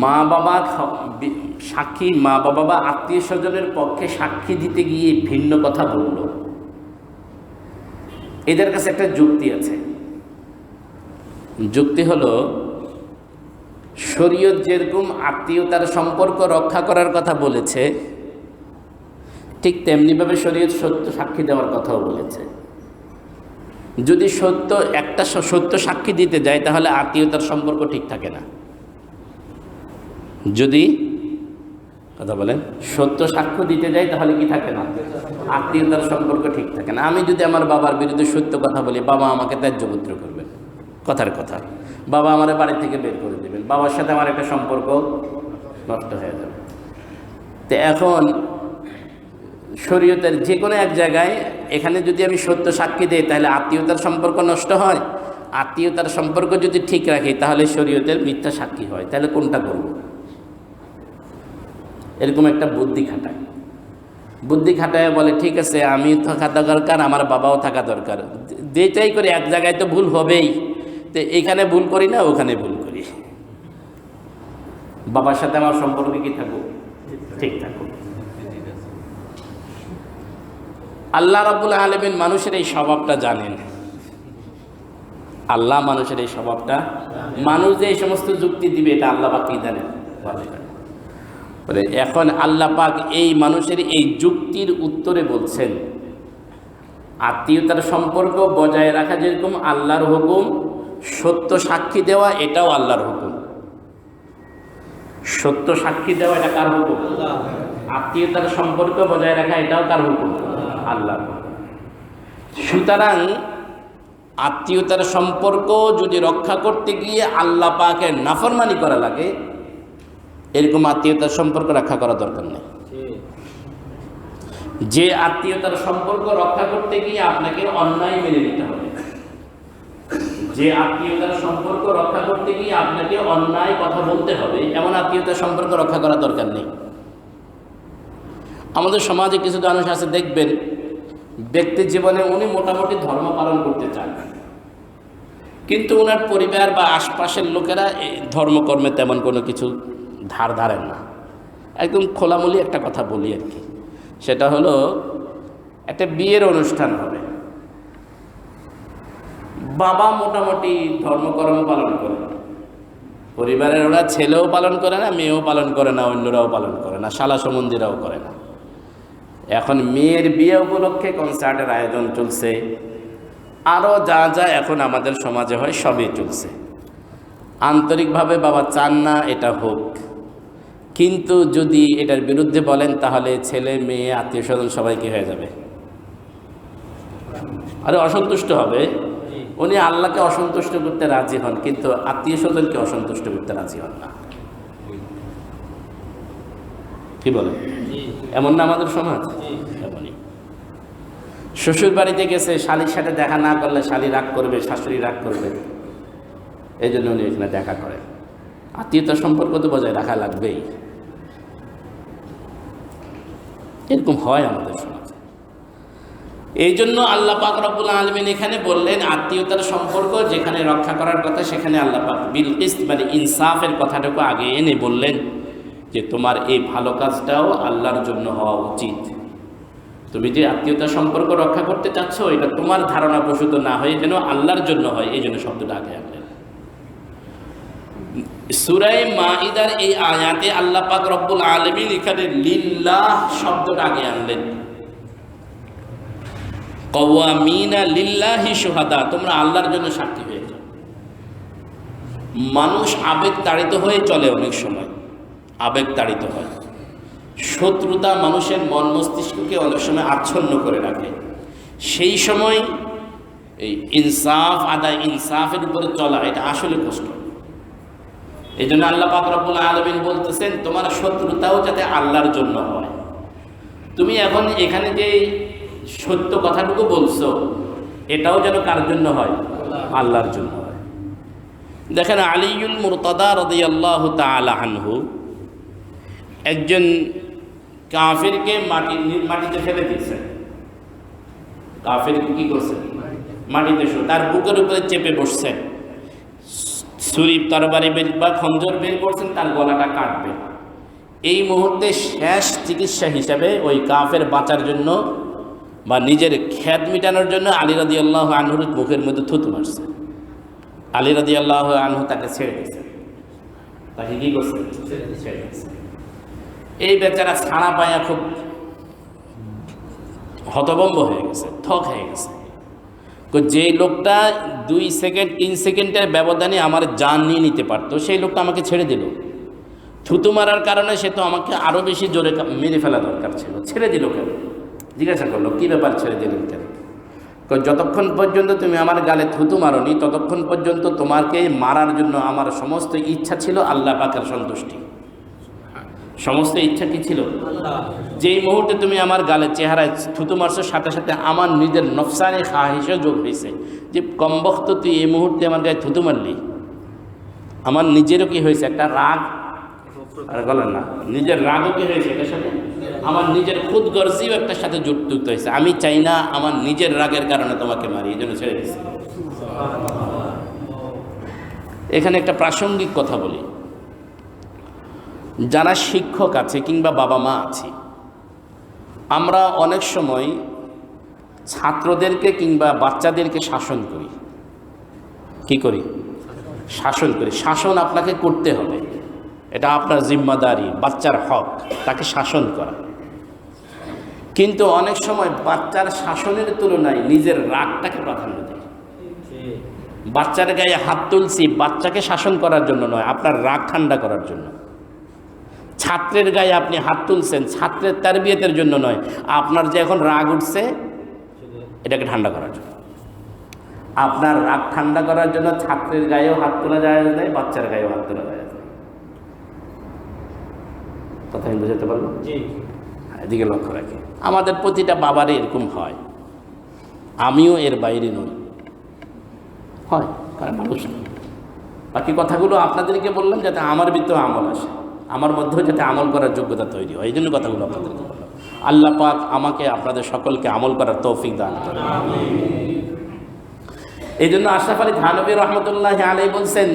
মা বাবা সাক্ষী, মা বাবা বা আত্মীয় স্বজনের পক্ষে সাক্ষী দিতে গিয়ে ভিন্ন কথা বলল, এদের কাছে একটা যুক্তি আছে। যুক্তি হলো, শরীয়ত যেরকম আত্মীয়তার সম্পর্ক রক্ষা করার কথা বলেছে, ঠিক তেমনিভাবে শরীয়ত সত্য সাক্ষী দেওয়ার কথাও বলেছে। যদি একটা সত্য সাক্ষী দিতে যায়, তাহলে আত্মীয়তার সম্পর্ক ঠিক থাকে না। যদি কথা বলেন সত্য সাক্ষ্য দিতে যাই, তাহলে কি থাকে না? আত্মীয়তার সম্পর্ক ঠিক থাকে না। আমি যদি আমার বাবার বিরুদ্ধে সত্য কথা বলি, বাবা আমাকে ত্যায্যপুত্র করবেন, কথার কথা, বাবা আমার বাড়ি থেকে বের করে দেবেন, বাবার সাথে আমার একটা সম্পর্ক নষ্ট হয়ে যাবে। তো এখন শরীয়তের যে কোনো এক জায়গায় এখানে যদি আমি সত্য সাক্ষী দিই, তাহলে আত্মীয়তার সম্পর্ক নষ্ট হয়। আত্মীয়তার সম্পর্ক যদি ঠিক রাখি, তাহলে শরীয়তের মিথ্যা সাক্ষী হয়। তাহলে কোনটা করব? এরকম একটা বুদ্ধি খাটায় বলে, ঠিক আছে আমি থাকা দরকার, আমার বাবাও থাকা দরকার, যেটাই করে এক জায়গায় তো ভুল হবেই, তো এখানে ভুল করি না, ওখানে ভুল করি, বাবার সাথে আমার সম্পর্ক কি থাকুক, ঠিক থাকুক। আল্লাহ রাব্বুল আলামিন মানুষের এই স্বভাবটা জানেন। আল্লাহ মানুষের এই স্বভাবটা, মানুষ যে এই সমস্ত যুক্তি দিবে, এটা আল্লাহ পাক কি জানেন। এখন আল্লাহ পাক এই মানুষের এই যুক্তির উত্তরে বলছেন, আত্মীয়তার সম্পর্ক বজায় রাখা যেরকম আল্লাহর হুকুম, সত্য সাক্ষী দেওয়া এটাও আল্লাহর হুকুম। সত্য সাক্ষী দেওয়া এটা কার হুকুম? আত্মীয়তার সম্পর্ক বজায় রাখা এটাও কার হুকুম? আল্লাহর হুকুম। সুতরাং আত্মীয়তার সম্পর্ক যদি রক্ষা করতে গিয়ে আল্লাহ পাকের নাফরমানি করা লাগে, এরকম আত্মীয়তার সম্পর্ক রক্ষা করা দরকার নেই। যে আত্মীয়তার সম্পর্ক রক্ষা করতে গিয়ে আপনাকে অন্যায় মেনে নিতে হবে, যে আত্মীয়তার সম্পর্ক রক্ষা করতে গিয়ে আপনাকে অন্যায় কথা বলতে হবে, এমন আত্মীয়তার সম্পর্ক রক্ষা করা দরকার নেই। আমাদের সমাজে কিছু মানুষ আছে, দেখবেন ব্যক্তি জীবনে উনি মোটামুটি ধর্ম পালন করতে চান, কিন্তু ওনার পরিবার বা আশপাশের লোকেরা এই ধর্মকর্মে তেমন কোনো কিছু ধার ধারেন না। একদম খোলামুলি একটা কথা বলি আর কি, সেটা হলো একটা বিয়ের অনুষ্ঠান হবে, বাবা মোটামুটি ধর্মকর্ম পালন করে, পরিবারের ওরা ছেলেও পালন করে না, মেয়েও পালন করে না, অন্যরাও পালন করে না, শালা সম্বন্ধীরাও করে না। এখন মেয়ের বিয়ে উপলক্ষে কনসার্টের আয়োজন চলছে, আরও যা যা এখন আমাদের সমাজে হয় সবই চলছে। আন্তরিকভাবে বাবা চান না এটা হোক, কিন্তু যদি এটার বিরুদ্ধে বলেন তাহলে ছেলে মেয়ে আত্মীয় স্বজন সবাই কি হয়ে যাবে? আরে অসন্তুষ্ট হবে। উনি আল্লাহকে অসন্তুষ্ট করতে রাজি হন, কিন্তু আত্মীয় স্বজনকে অসন্তুষ্ট করতে রাজি হন না। কি বলে? এমন না আমাদের সমাজ? এমনই। শ্বশুর বাড়িতে গেছে, শালির সাথে দেখা না করলে শালি রাগ করবে, শাশুড়ি রাগ করবে, এই জন্য উনি এখানে দেখা করেন। আত্মীয়তার সম্পর্ক তো বজায় রাখা লাগবেই। এরকম হয় আমাদের সমাজে। এই জন্য আল্লাহ পাক রব্বুল আলামিন এখানে বললেন আত্মীয়তার সম্পর্ক যেখানে রক্ষা করার কথা সেখানে আল্লাহ পাক বিল কিসত মানে ইনসাফের কথাটাকে আগে এনে বললেন যে তোমার এই ভালো কাজটাও আল্লাহর জন্য হওয়া উচিত। তুমি যে আত্মীয়তার সম্পর্ক রক্ষা করতে চাচ্ছ এটা তোমার ধারণা প্রসূত না হয়ে যেন আল্লাহর জন্য হয়, এই জন্য শব্দটা আগে আনলেন। সূরা মাঈদার এই আয়াতে আল্লাহ পাক রব্বুল আলামিন এখানে লিল্লাহ শব্দটা আগে আনলেন। কওয়ামিনা লিল্লাহি শুহাদা, তোমরা আল্লাহর জন্য সাক্ষী হয়ে যাও। মানুষ আবেগ তাড়িত হয়ে চলে, অনেক সময় আবেগ তাড়িত হয়। শত্রুতা মানুষের মন মস্তিষ্ককে অনেক সময় আচ্ছন্ন করে রাখে। সেই সময় এই ইনসাফ আদায়, ইনসাফের উপরে চলা এটা আসলে কষ্ট। এই জন্য আল্লাহ পাক রব্বুল আলামিন বলতেছেন তোমার শত্রুতাও যাতে আল্লাহর জন্য হয়। তুমি এখন এখানে যে সত্য কথাটুকু বলছো এটাও যেন কার জন্য হয়? আল্লাহর জন্য হয়। দেখেন আলিউল মুরতাদা রাদিয়াল্লাহু তাআলা আনহু একজন কাফিরকে মাটিতে ফেলে দিয়েছেন। কাফিরকে কি করছেন? মাটিতে তার বুকের উপরে চেপে বসছেন, ছুরি তরবারি বা খঞ্জর বের করছেন, তার গলাটা কাটবে। এই মুহূর্তে শেষ চিকিৎসা হিসাবে ওই কাফের বাঁচার জন্য বা নিজের খ্যাত মিটানোর জন্য আলী রাদিয়াল্লাহু আনহুর মুখের মধ্যে থুতু মারছে। আলী রাদিয়াল্লাহু আনহু তাকে ছেড়ে দিয়েছে। তাকে কি করছে? ছেড়ে দিয়েছে। এই বেচারা ছাড়া পায়া খুব হতভম্ব হয়ে গেছে, থক হয়ে গেছে। যে লোকটা 2 সেকেন্ড 3 সেকেন্ডের ব্যবধানে আমার জান নিয়ে নিতে পারতো সেই লোকটা আমাকে ছেড়ে দিল। থুতু মারার কারণে সে তো আমাকে আরও বেশি জোরে মেরে ফেলা দরকার ছিল, ছেড়ে দিল কেন? জিজ্ঞাসা করলো কী ব্যাপার ছেড়ে দিলেন কেন? যতক্ষণ পর্যন্ত তুমি আমার গালে থুতু মারোনি ততক্ষণ পর্যন্ত তোমাকে মারার জন্য আমার সমস্ত ইচ্ছা ছিল আল্লাহ পাকের সন্তুষ্টি। সমস্ত ইচ্ছা কি ছিল? যেই মুহূর্তে তুমি আমার গালে চেহারায় থুতু মারছো সাথে সাথে আমার নিজের নফসানি খাহিশে যোগ হয়েছে যে কমবখ্ত তুই এই মুহূর্তে আমার গায়ে থুতু মারলি। আমার নিজেরও কি হয়েছে? একটা রাগ, আর বলেন না নিজের রাগও কি হয়েছে এটার সাথে? আমার নিজের খুদ গর্জিও একটার সাথে যুক্ত হয়েছে। আমি চাই না আমার নিজের রাগের কারণে তোমাকে মারি, এই জন্য ছেড়ে দিচ্ছি। এখানে একটা প্রাসঙ্গিক কথা বলি। যারা শিক্ষক আছে কিংবা বাবা মা আছে, আমরা অনেক সময় ছাত্রদেরকে কিংবা বাচ্চাদেরকে শাসন করি। কি করি? শাসন করি। শাসন আপনাকে করতে হবে, এটা আপনার জিম্মাদারি, বাচ্চার হক তাকে শাসন করা। কিন্তু অনেক সময় বাচ্চার শাসনের তুলনায় নিজের রাগটাকে প্রাধান্য দেয়। বাচ্চার গায়ে হাত তুলছি বাচ্চাকে শাসন করার জন্য নয়, আপনার রাগ ঠান্ডা করার জন্য। ছাত্রের গায়ে আপনি হাত তুলছেন ছাত্রের তারবিয়তের জন্য নয়, আপনার যে এখন রাগ উঠছে এটাকে ঠান্ডা করার জন্য। আপনার রাগ ঠান্ডা করার জন্য ছাত্রের গায়েও হাত তোলা যায় না, বাচ্চার গায়েও হাত তোলা যায় না। কথা আমি বুঝাতে পারবো? এদিকে লক্ষ্য রাখি। আমাদের প্রতিটা বাবারই এরকম হয়, আমিও এর বাইরে নই, হয়, কারণ মানুষ। বাকি কথাগুলো আপনাদেরকে বললাম যাতে আমার ভিতরে আমল আসে, আমার মধ্যেও যাতে আমল করার যোগ্যতা তৈরি হয়, এই জন্য কথাগুলো আপনাদেরকে বললাম। আল্লাহ পাক আমাকে আপনাদের সকলকে আমল করার তৌফিক দান করেন। এই জন্য আশরাফ আলী থানভী রহমতুল্লাহ আলাইহি বলছেন,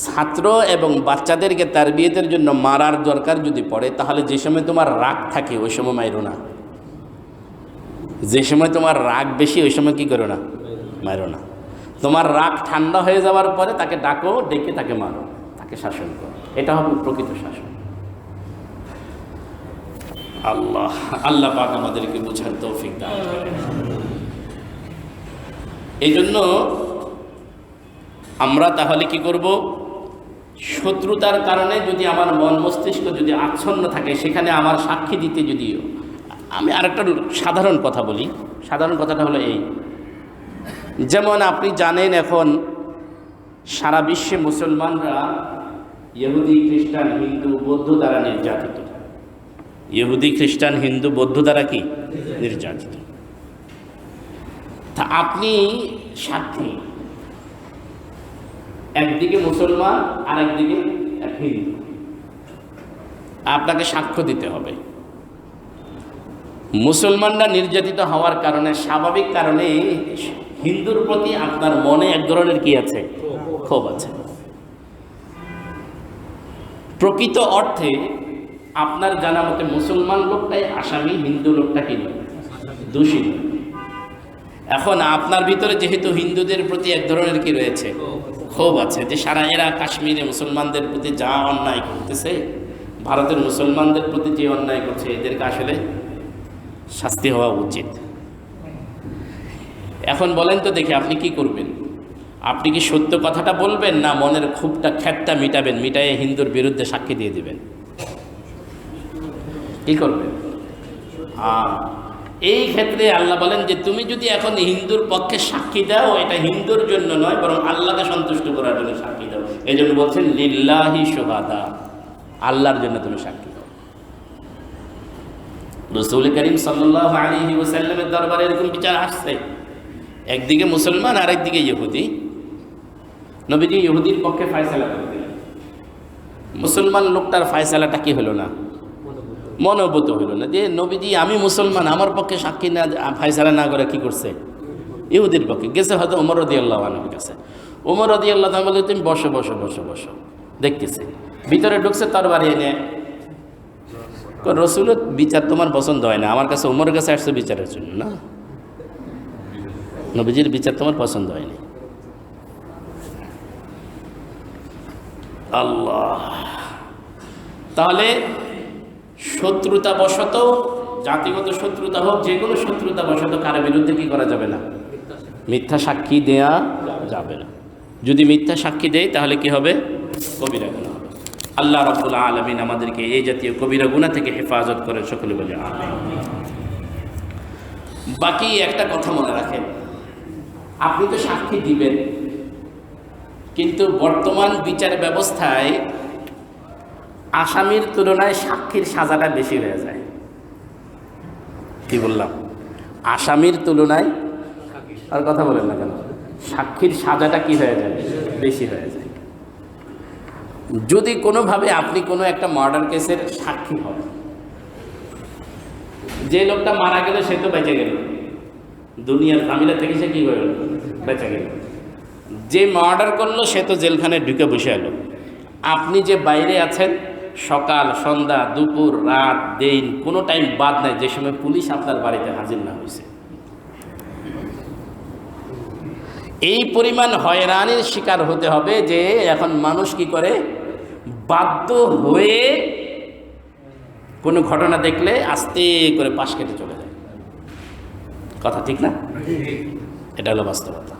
ছাত্র এবং বাচ্চাদেরকে তারবিয়তের জন্য মারার দরকার যদি পড়ে তাহলে যে সময় তোমার রাগ থাকে ওই সময় মাইরো না, যে সময় তোমার রাগ বেশি ওই সময় কি করো না, মারো না। তোমার রাগ ঠান্ডা হয়ে যাওয়ার পরে তাকে ডাকো, ডেকে তাকে মারো, তাকে শাসন করো, এটা হবে প্রকৃত শাসন। আল্লাহ পাক আমাদেরকে বোঝার তৌফিক দান করেন। এই জন্য আমরা তাহলে কি করব, শত্রুতার কারণে যদি আমার মন মস্তিষ্ক যদি আচ্ছন্ন থাকে, সেখানে আমার সাক্ষী দিতে যদিও আমি আরেকটা সাধারণ কথা বলি। সাধারণ কথাটা হলো এই, যেমন আপনি জানেন এখন সারা বিশ্বে মুসলমানরা ইহুদি খ্রিস্টান হিন্দু বৌদ্ধ দ্বারা নির্যাতিত। ইহুদি খ্রিস্টান হিন্দু বৌদ্ধ দ্বারা কি নির্যাতিত। তা আপনি সাক্ষী, একদিকে মুসলমান আর একদিকে হিন্দু, আপনাকে সাক্ষ্য দিতে হবে। মুসলমানরা নির্যাতিত হওয়ার কারণে, স্বাভাবিক কারণে হিন্দুর প্রতি আপনার মনে এক ধরনের কি আছে, ক্ষোভ আছে। প্রকৃত অর্থে আপনার জানা মতে মুসলমান লোকটাই আসামি, হিন্দু লোকটা কি দোষী। এখন আপনার ভিতরে যেহেতু হিন্দুদের প্রতি এক ধরনের কি রয়েছে, ক্ষোভ আছে, যে সারা এরা কাশ্মীরে মুসলমানদের প্রতি যা অন্যায় করতেছে, ভারতের মুসলমানদের প্রতি যে অন্যায় করছে, এদেরকে আসলে শাস্তি হওয়া উচিত। এখন বলেন তো দেখি আপনি কি করবেন? আপনি কি সত্য কথাটা বলবেন, না মনের ক্ষোভটা খ্যাটটা মিটাবেন, মিটাইয়ে হিন্দুর বিরুদ্ধে সাক্ষী দিয়ে দিবেন? কি করবেন? এই ক্ষেত্রে আল্লাহ বলেন যে তুমি যদি এখন হিন্দুর পক্ষে সাক্ষী দাও, এটা হিন্দুর জন্য নয় বরং আল্লাহকে সন্তুষ্ট করার জন্য সাক্ষী দাও। এই জন্য বলছেন লিল্লাহি শুহাদা, আল্লাহর জন্য তুমি সাক্ষী দাও। রাসূল করিম সাল্লাল্লাহু আলাইহি ওয়াসাল্লামের দরবারে এরকম বিচার আসছে, একদিকে মুসলমান আর একদিকে ইহুদি। নবীজি ইহুদির পক্ষে ফয়সালা করে দিলেন, মুসলমান লোকটার ফয়সালাটা কি হলো না, মনোভূত হইল না, যে নবীজি আমি মুসলমান, আমার পক্ষে সাক্ষী না ফয়সালা না করে কি করছে, ইহুদির পক্ষে গেছে। হয়তো ওমর রাদিয়াল্লাহু আনহুর কাছে, ওমর রাদিয়াল্লাহু আনহু বলে তুমি বসো বসো বসো বসো, দেখতেছি। ভিতরে ঢুকছে তরবারি এনে, রসুলের বিচার তোমার পছন্দ হয় না, আমার কাছে ওমরের কাছে আসছে বিচারের জন্য না, নবীজির বিচার তোমার পছন্দ হয়নি। আল্লাহ, তাহলে শত্রুতা বশত, জাতিগত শত্রুতা হোক, যে কোনো শত্রুতা বশত কারো বিরুদ্ধে কি করা যাবে না, মিথ্যা সাক্ষী দেয়া যাবে না। যদি মিথ্যা সাক্ষী দেয় তাহলে কি হবে, কবিরা গুনাহ হবে। আল্লাহ রাব্বুল আলামিন আমাদেরকে এই জাতীয় কবিরা গুনাহ থেকে হেফাজত করে, সকলে বলে আমিন। বাকি একটা কথা মনে রাখেন, আপনি তো সাক্ষী দিবেন, কিন্তু বর্তমান বিচার ব্যবস্থায় আসামির তুলনায় সাক্ষীর সাজাটা বেশি হয়ে যায়। কি বললাম? আসামির তুলনায়, আর কথা বলেন না কেন, সাক্ষীর সাজাটা কি হয়ে যায়, বেশি হয়ে যায়। যদি কোনোভাবে আপনি কোনো একটা মার্ডার কেসের সাক্ষী হন, যে লোকটা মারা গেল সে তো বেঁচে গেল, দুনিয়ার ঝামেলা থেকে সে কি হয়ে গেল, বেঁচে গেল। যে মার্ডার করলো সে তো জেলখানে ঢুকে বসে এলো। আপনি যে বাইরে আছেন, সকাল সন্ধ্যা দুপুর রাত দিন কোনো টাইম বাদ নাই যে সময় পুলিশ আপনার বাড়িতে হাজির না হয়েছে। এই পরিমাণ হয়রানির শিকার হতে হবে যে এখন মানুষ কি করে, বাধ্য হয়ে কোনো ঘটনা দেখলে আস্তে করে পাশ কেটে চলে যায়। কথা ঠিক না? এটা হলো বাস্তবতা।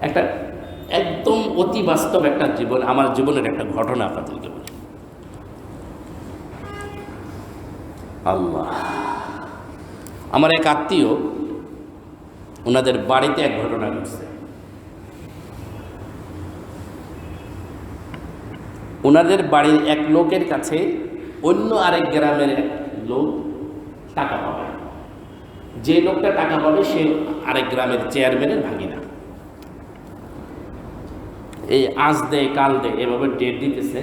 একটা একদম অতি বাস্তব একটা জীবন, আমার জীবনের একটা ঘটনা আপনাদেরকে বলি। আল্লাহ, আমার এক আত্মীয়, ওনাদের বাড়িতে এক ঘটনা ঘটছে। ওনাদের বাড়ির এক লোকের কাছে অন্য আরেক গ্রামের এক লোক টাকা পাবে। যে লোকটা টাকা পাবে সে আরেক গ্রামের চেয়ারম্যানের ভাগিনা। এই আজ দে কাল দে এভাবে ডেট দিতেছে।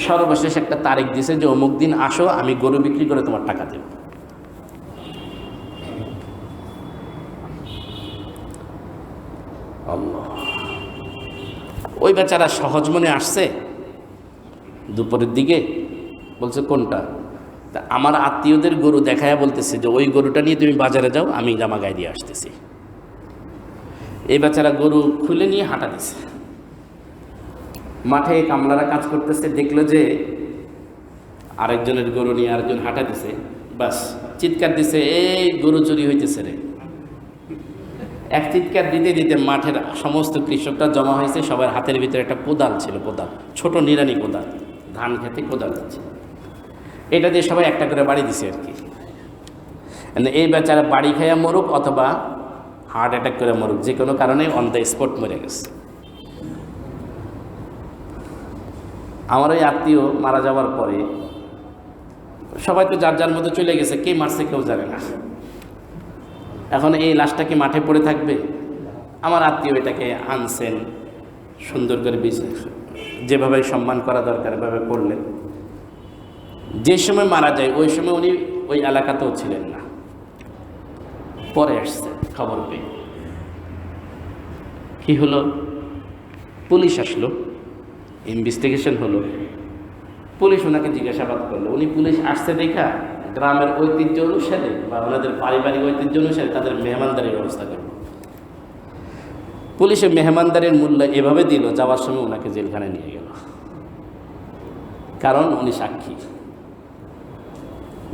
সর্বশেষ একটা তারিখ দিছে যে অমুক দিন আসো, আমি গরু বিক্রি করে তোমার টাকা দেব। আল্লাহ, ওই বেচারা সহজ মনে আসছে দুপুরের দিকে, বলছে কোনটা? তা আমার আত্মীয়দের গরু দেখায়া বলতেছে যে ওই গরুটা নিয়ে তুমি বাজারে যাও, আমি জামা গায়ে দিয়ে আসতেছি। এই বেচারা গরু খুলে নিয়ে হাঁটা দিছে। মাঠে কামলারা কাজ করতেছে, দেখলো যে আরেকজনের গরু নিয়ে আরেকজন হাঁটা দিছে, বাস চিৎকার দিছে, এই গরু চুরি হইতেছে রে। এক চিৎকার দিতে দিতে মাঠের সমস্ত কৃষকরা জমা হয়েছে। সবার হাতের ভিতরে একটা কোদাল ছিল, কোদাল, ছোট নিরানি কোদাল, ধান খেতে কোদাল দিচ্ছে। এটা দিয়ে সবাই একটা করে বাড়ি দিছে আর কি। এই বেচারা বাড়ি খাইয়া মরুক অথবা হার্ট অ্যাটাক করে মরুক, যে কোনো কারণে অন দ্য স্পট মরে গেছে। আমার ওই আত্মীয় মারা যাওয়ার পরে সবাই তো যার যার মতো চলে গেছে, কে মারছে কেউ জানে না। এখন এই লাশটা কি মাঠে পড়ে থাকবে? আমার আত্মীয় এটাকে আনছেন, সুন্দর করে যেভাবে সম্মান করা দরকার এভাবে করলেন। যে সময় মারা যায় ওই সময় উনি ওই এলাকাতেও ছিলেন না, পরে আসছে খবর পেয়ে। কি হলো? পুলিশ আসলো, ইনভেস্টিগেশন হলো। পুলিশ ওনাকে জিজ্ঞাসাবাদ করলো। উনি পুলিশ আসছে দেখা গ্রামের ঐতিহ্য অনুসারে বা ওনাদের পারিবারিক ঐতিহ্য অনুসারে তাদের মেহমানদারির ব্যবস্থা করল। পুলিশের মেহমানদারির মূল্য এভাবে দিল, যাওয়ার সময় ওনাকে জেলখানায় নিয়ে গেল। কারণ উনি সাক্ষী।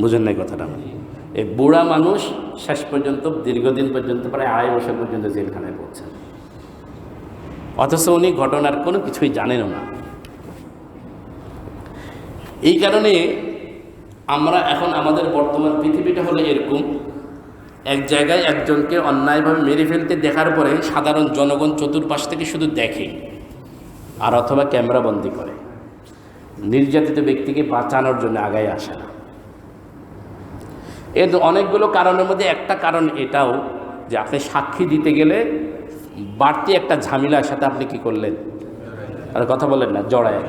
বুঝেন নাই কথাটা? এই বুড়া মানুষ শেষ পর্যন্ত দীর্ঘদিন পর্যন্ত, প্রায় 2.5 বছর পর্যন্ত জেলখানায় পড়ছেন, অথচ উনি ঘটনার কোনো কিছুই জানেন না। এই কারণে আমরা এখন আমাদের বর্তমান পৃথিবীটা হলো এরকম, এক জায়গায় একজনকে অন্যায়ভাবে মেরে ফেলতে দেখার পরে সাধারণ জনগণ চতুর্পাশ থেকে শুধু দেখে আর অথবা ক্যামেরাবন্দি করে, নির্যাতিত ব্যক্তিকে বাঁচানোর জন্য আগায় আসে না। এর অনেকগুলো কারণের মধ্যে একটা কারণ এটাও যে আপনি সাক্ষী দিতে গেলে বাড়তি একটা ঝামেলার সাথে আপনি কি করলেন, আর কথা বলেন না, জড়ায়।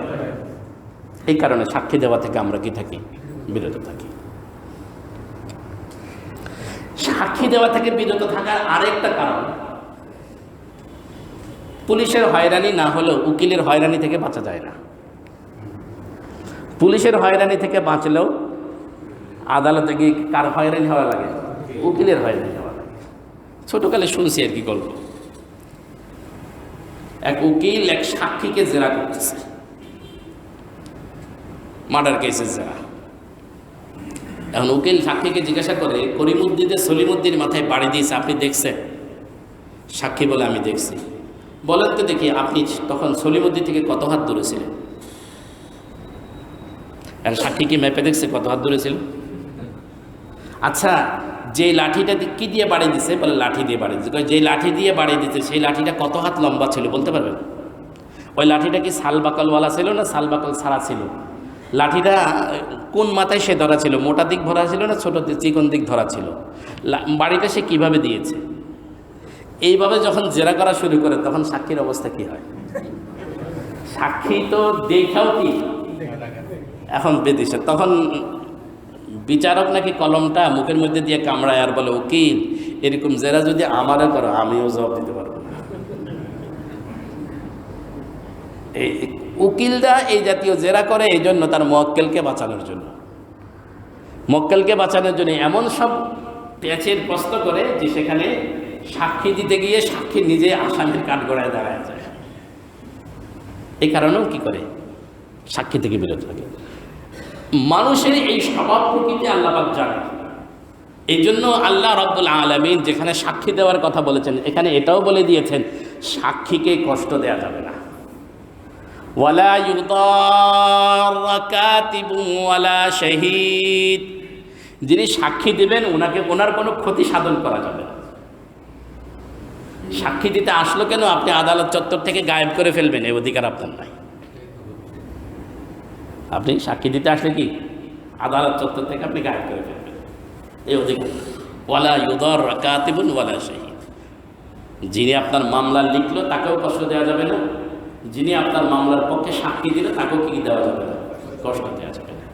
এই কারণে সাক্ষী দেওয়া থেকে আমরা কি থাকি? বিরত থাকি। সাক্ষী দেওয়া থেকে বিরত থাকার আরেকটা কারণ, পুলিশের হয়রানি না হলেও উকিলের হয়রানি থেকে বাঁচা যায় না। পুলিশের হয়রানি থেকে বাঁচলেও আদালতে গিয়ে কার হয়রানি হওয়া লাগে? উকিলের হয়রানি হওয়া লাগে। ছোটকালে শুনছি আর কি গল্প, এক উকিল এক সাক্ষীকে জেরা করতেছে, মার্ডার কেসের জেরা। এখন উকিল সাক্ষীকে জিজ্ঞাসা করে, করিমুদ্দিনে সলিমুদ্দিন মাথায় বাড়ি দিয়েছে, আপনি দেখছেন? সাক্ষী বলে, আমি দেখছি। বলেন তো দেখি, আপনি তখন সলিমুদ্দিন থেকে কত হাত দূরে ছিলেন? আর সাক্ষী কি ম্যাপে দেখছে কত হাত দূরে ছিল? আচ্ছা, যে লাঠিটা কি দিয়ে বাড়ি দিছে? বলে লাঠি দিয়ে বাড়ি দিচ্ছে। যে লাঠি দিয়ে বাড়ি দিচ্ছে সেই লাঠিটা কত হাত লম্বা ছিল বলতে পারবেন? ওই লাঠিটা কি সালবাকলওয়ালা ছিল না সালবাকল ছাড়া ছিল? লাঠিটা কোন মাথায় সে ধরা ছিল? মোটা দিক ধরা ছিল না ছোট চিকন দিক ধরা ছিল? বাড়িটা সে কিভাবে দিয়েছে? এইভাবে যখন জেরা করা শুরু করে তখন সাক্ষীর অবস্থা কি হয়? সাক্ষী তো দেখাও কি এখন বেদিছে। তখন বিচারক নাকি কলমটা মুখের মধ্যে দিয়ে কামড়ায় আর বলে, উকিল এরকম জেরা যদি আমারও করো আমিও জবাব দিতে পারবো না। এই উকিলরা এই জাতীয় জেরা করে এই জন্য তার মক্কেলকে বাঁচানোর জন্য, মক্কেলকে বাঁচানোর জন্য এমন সব প্যাচের প্রশ্ন করে যে সেখানে সাক্ষী দিতে গিয়ে সাক্ষী নিজে আসামির কাঠগড়ায় দাঁড়ায় যায়। এই কারণেও কি করে? সাক্ষী থেকে বিরত থাকে। মানুষের এই স্বভাব প্রকৃতি আল্লাহ পাক জানে। এই জন্য আল্লাহ রাব্বুল আলামিন যেখানে সাক্ষী দেওয়ার কথা বলেছেন, এখানে এটাও বলে দিয়েছেন সাক্ষীকে কষ্ট দেওয়া যাবে না। ওয়ালা ইউদাররা কাতিবুন ওয়ালা শাহীদ, যিনি সাক্ষী দিবেন ওনার কোনো ক্ষতি সাধন করা যাবে না। সাক্ষী দিতে আসলো কেন আপনি আদালত চত্বর থেকে গায়েব করে ফেলবেন, এই অধিকার আপনার নাই। আপনি সাক্ষী দিতে আসলে কি আদালত চত্বর থেকে আপনি গায়েব করে ফেলবেন, এই অধিকার। ওয়ালা ইউদাররা কাতিবুন ওয়ালা শাহীদ, যিনি আপনার মামলা লিখলো তাকেও কষ্ট দেওয়া যাবে না, যিনি আপনার মামলার পক্ষে সাক্ষী দিল তাকেও কি দেওয়া যাবে না, কষ্ট দেওয়া যাবে না।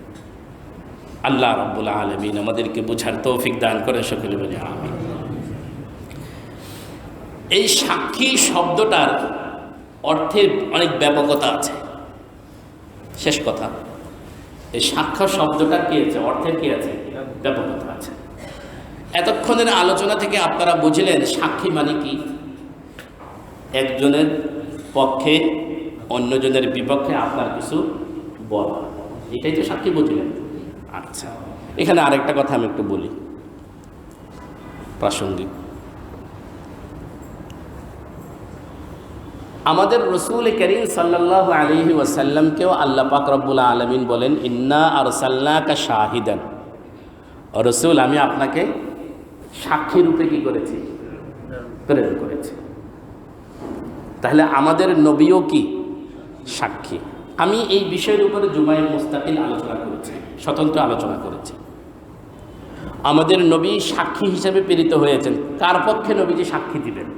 আল্লাহ রাব্বুল আলামিন আমাদেরকে বুঝার তৌফিক দান করে, সকলে বলি আমিন। এই সাক্ষী শব্দটার অর্থের অনেক ব্যাপকতা আছে। শেষ কথা, এই সাক্ষ্য শব্দটার কি আছে, অর্থের কি আছে, ব্যাপকতা আছে। এতক্ষণের আলোচনা থেকে আপনারা বুঝলেন সাক্ষী মানে কি, একজনের পক্ষে অন্যজনের বিপক্ষে আপনার কিছু বলা, এটাই তো সাক্ষী বুঝলেন। আচ্ছা, এখানে আরেকটা কথা আমি একটু বলি প্রাসঙ্গিক। আমাদের রসুল করিম সাল্লাল্লাহু আলাইহি ওয়াসাল্লামকেও আল্লাহ পাক রব্বুল আলামিন বলেন ইন্না আরসালনাকা শাহিদান, রসুল আমি আপনাকে সাক্ষী রূপে কি করেছি, প্রেরণ করেছি। তাহলে আমাদের নবীও কি সাক্ষী। আমি এই বিষয়ের উপরে জুমায়ে মুস্তাকিল আলোচনা করেছি, স্বতন্ত্র আলোচনা করেছি। আমাদের নবী সাক্ষী হিসেবে প্রেরিত হয়েছেন। কার পক্ষে নবীজি সাক্ষী দিবেন?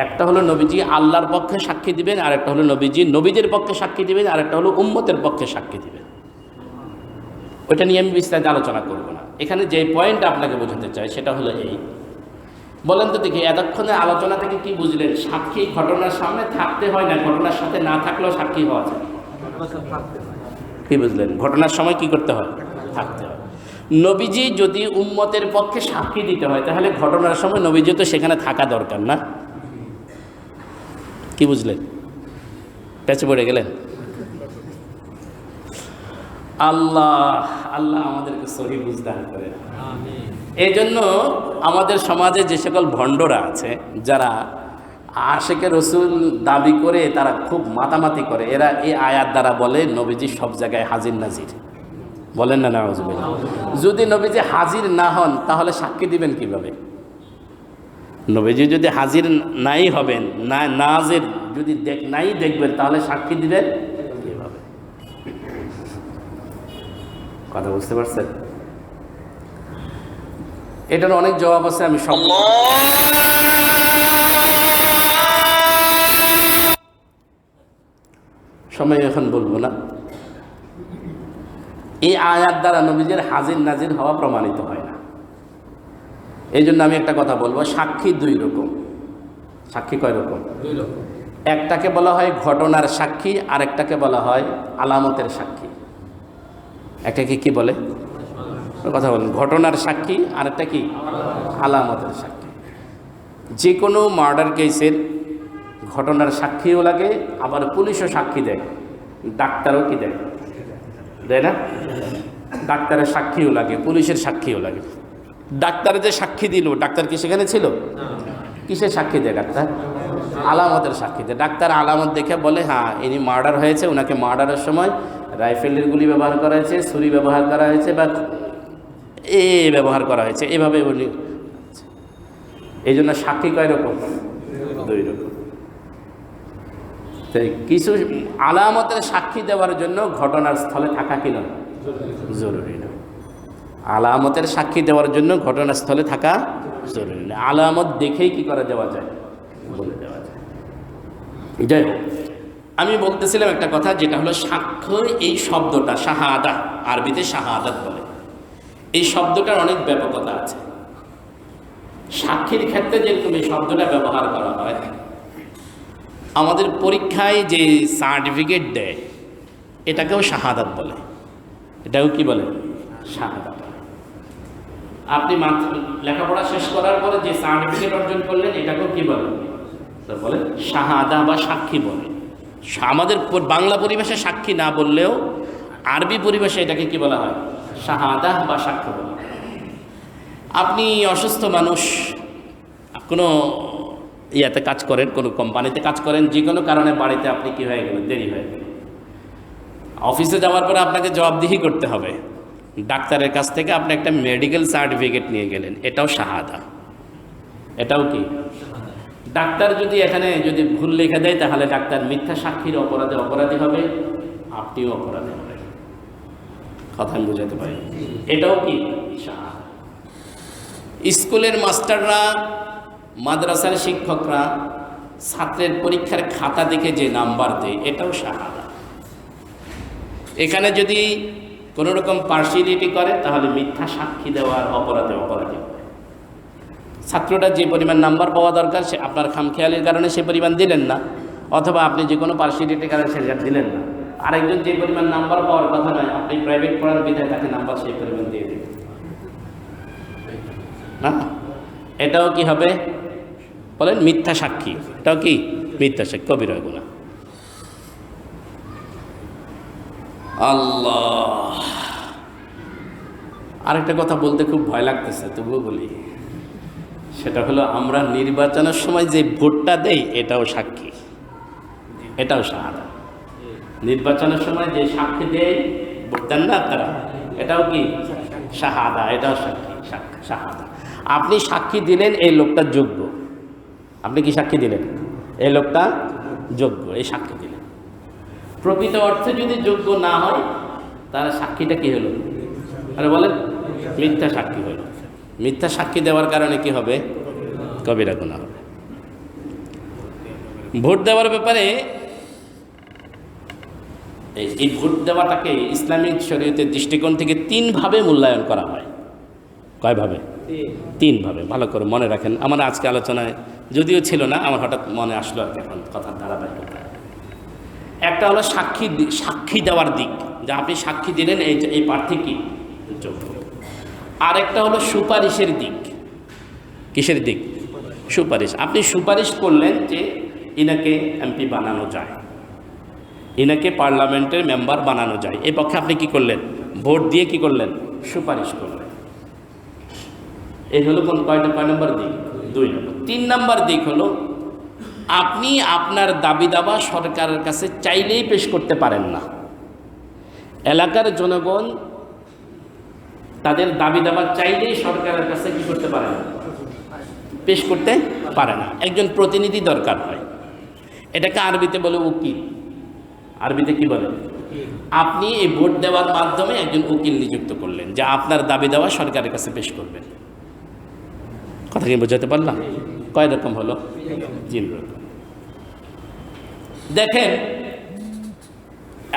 একটা হলো নবীজি আল্লাহর পক্ষে সাক্ষী দিবেন, আর একটা হলো নবীজি নবীদের পক্ষে সাক্ষী দিবেন, আর একটা হলো উম্মতের পক্ষে সাক্ষী দিবেন। ওইটা নিয়ে আমি বিস্তারিত আলোচনা করব না। এখানে যে পয়েন্ট আপনাকে বোঝাতে চাই সেটা হলো এই, বলেন তো দেখি এতক্ষণে আলোচনা থেকে কি বুঝলেন? সাক্ষী ঘটনার সামনে থাকতে হয় না, ঘটনার সাথে না থাকলেও সাক্ষী হওয়া যায়। কি বুঝলেন? ঘটনার সময় কি করতে হয়? থাকতে হয়। নবীজি যদি উম্মতের পক্ষে সাক্ষী দিতে হয় তাহলে ঘটনার সময় নবীজি তো সেখানে থাকা দরকার না। কি বুঝলেন? পেঁচে পড়ে গেলেন? আল্লাহ আল্লাহ আমাদেরকে সহি বুঝ দান করেন। এই জন্য আমাদের সমাজে যে সকল ভণ্ডরা আছে, যারা আশেকে রসুল দাবি করে তারা খুব মাতামাতি করে, এরা এই আয়াত দ্বারা বলে নবীজি সব জায়গায় হাজির নাজির। বলেন না নাউজুবিল্লাহ। যদি নবীজি হাজির না হন তাহলে সাক্ষী দিবেন কিভাবে? নবীজি যদি হাজির নাই হবেন, না নাজির যদি নাই দেখবেন তাহলে সাক্ষী দিবেন কিভাবে? কথা বুঝতে পারছেন? এটার অনেক জবাব আছে, আমি সব সময় এখন বলবো না। এই আয়াত দ্বারা নবীজির হাজির নাজির হওয়া প্রমাণিত হয় না। এই জন্য আমি একটা কথা বলবো, সাক্ষী দুই রকম। সাক্ষী কয় রকম? দুই রকম। একটাকে বলা হয় ঘটনার সাক্ষী, আর একটাকে বলা হয় আলামতের সাক্ষী। একটাকে কি বলে? কথা বলেন। ঘটনার সাক্ষী, আর একটা কি? আলামতের সাক্ষী। যে কোনো মার্ডার কেসের ঘটনার সাক্ষীও লাগে, আবার পুলিশও সাক্ষী দেয়, ডাক্তারও কি দেয়, দেয় না? ডাক্তারের সাক্ষীও লাগে, পুলিশের সাক্ষীও লাগে। ডাক্তার যে সাক্ষী দিল, ডাক্তার কি সেখানে ছিল? কিসের সাক্ষী দেয় ডাক্তার? আলামতের সাক্ষী দেয়। ডাক্তার আলামত দেখে বলে হ্যাঁ ইনি মার্ডার হয়েছে, ওনাকে মার্ডারের সময় রাইফেলের গুলি ব্যবহার করা হয়েছে, ছুরি ব্যবহার করা হয়েছে, বা ব্যবহার করা হয়েছে, এভাবে উনি। এই জন্য সাক্ষী কয় রকম? দুই রকম। কিছু আলামতের সাক্ষী দেওয়ার জন্য ঘটনার স্থলে থাকা কি নয়? জরুরি না। আলামতের সাক্ষী দেওয়ার জন্য ঘটনাস্থলে থাকা জরুরি না। আলামত দেখেই কি করা যাওয়া যায়? বলে দেওয়া যায়। যাই হোক, আমি বলতেছিলাম একটা কথা, যেটা হলো সাক্ষ্য। এই শব্দটা শাহাদা, আরবিতে শাহাদাত বলে। এই শব্দটার অনেক ব্যাপকতা আছে। সাক্ষীর ক্ষেত্রে যেরকম এই শব্দটা ব্যবহার করা হয়, আমাদের পরীক্ষায় যে সার্টিফিকেট দেয় এটাকেও শাহাদাত বলে। এটাও কি বলে? শাহাদাত। আপনি লেখাপড়া শেষ করার পরে যে সার্টিফিকেট অর্জন করলেন এটাকেও কি বলে? বলে শাহাদা বা সাক্ষী বলে। আমাদের বাংলা পরিভাষায় সাক্ষী না বললেও আরবি পরিভাষায় এটাকে কি বলা হয়? শাহাদা বা সাক্ষ্য বলা হয়। আপনি অসুস্থ মানুষ, কোনো ইয়াতে কাজ করেন, কোনো কোম্পানিতে কাজ করেন, যে কোনো কারণে বাড়িতে আপনি কী হয়ে গেলেন, দেরি হয়ে গেল। অফিসে যাওয়ার পরে আপনাকে জবাবদিহি করতে হবে। ডাক্তারের কাছ থেকে আপনি একটা মেডিকেল সার্টিফিকেট নিয়ে গেলেন, এটাও শাহাদা। এটাও কি? ডাক্তার যদি এখানে যদি ভুল লিখে দেয়, তাহলে ডাক্তার মিথ্যা সাক্ষীর অপরাধে অপরাধী হবে, আপনিও অপরাধী হবেন। কথা আমি বুঝাতে পারি? এটাও কি শাহাদা। স্কুলের মাস্টাররা, মাদ্রাসার শিক্ষকরা ছাত্রের পরীক্ষার খাতা দেখে যে নাম্বার দেয়, এটাও শাহাদা। এখানে যদি কোনো রকম পার্সিয়ালিটি করে, তাহলে মিথ্যা সাক্ষী দেওয়ার অপরাধে অপরাধী হবে। ছাত্রটা যে পরিমাণ নাম্বার পাওয়া দরকার, সে আপনার খামখেয়ালির কারণে সে পরিমাণ দিলেন না, অথবা আপনি যে কোনো পার্সিয়ালিটির কারণে সে দিলেন না। আরেকজন যে পরিমাণ নাম্বার পাওয়ার কথা নয়, আপনি প্রাইভেট পড়ার বিধায় তাকে নাম্বার সেই পরিমাণ দিয়ে দেবেন না, এটাও কি হবে? বলেন মিথ্যা সাক্ষী। এটাও কি মিথ্যা সাক্ষী, কবিরা গুনাহ। আল্লাহ, আরেকটা কথা বলতে খুব ভয় লাগতেছে, তবুও বলি। সেটা হলো, আমরা নির্বাচনের সময় যে ভোটটা দেই, এটাও সাক্ষী, এটাও শাহাদা। নির্বাচনের সময় যে সাক্ষী দেয়, ভোট দেন না আপনারা, এটাও কি শাহাদা, এটাও সাক্ষী, শাহাদা। আপনি সাক্ষী দিলেন এই লোকটা যোগ্য, আপনি কি সাক্ষী দিলেন? এই লোকটা যোগ্য, এই সাক্ষী দিলেন। প্রকৃত অর্থে যদি যোগ্য না হয়, তাহলে সাক্ষীটা কি হলো? আরে বলেন, মিথ্যা সাক্ষী হলো। মিথ্যা সাক্ষী দেওয়ার কারণে কি হবে? কবিরা গুনাহ হবে। ভোট দেওয়ার ব্যাপারে, এই ভোট দেওয়াটাকে ইসলামিক শরীয়তের দৃষ্টিকোণ থেকে 3 ভাবে মূল্যায়ন করা হয়। কয়ভাবে? 3 ভাবে। ভালো করে মনে রাখেন। আমার আজকে আলোচনায় যদিও ছিল না, আমার হঠাৎ মনে আসলো আর কি, এখন কথার ধারাবাহিকতা। একটা হলো সাক্ষী দেওয়ার দিক, যে আপনি সাক্ষী দিলেন এই প্রার্থী কি যোগ্য। আরেকটা হলো সুপারিশের দিক। কিসের দিক? সুপারিশ। আপনি সুপারিশ করলেন যে ইনাকে এমপি বানানো যায়, ইনাকে পার্লামেন্টের মেম্বার বানানো যায়, এই পক্ষে আপনি কি করলেন? ভোট দিয়ে কি করলেন? সুপারিশ করলেন। এই হলো কয় নম্বর দিক? 2 নম্বর। 3 নম্বর দিক হলো, আপনি আপনার দাবি দাবা সরকারের কাছে চাইলেই পেশ করতে পারেন না। এলাকার জনগণ তাদের দাবি দাবা চাইলেই সরকারের কাছে কি করতে পারে না? পেশ করতে পারে না। একজন প্রতিনিধি দরকার হয়, এটাকে আরবিতে বলে উকিল। আরবিতে কি বলে? আপনি এই ভোট দেওয়ার মাধ্যমে একজন উকিল নিযুক্ত করলেন, যে আপনার দাবি দাবা সরকারের কাছে পেশ করবেন। কথা কি বোঝাতে পারলাম? কয় রকম হলো? 3 রকম। দেখেন,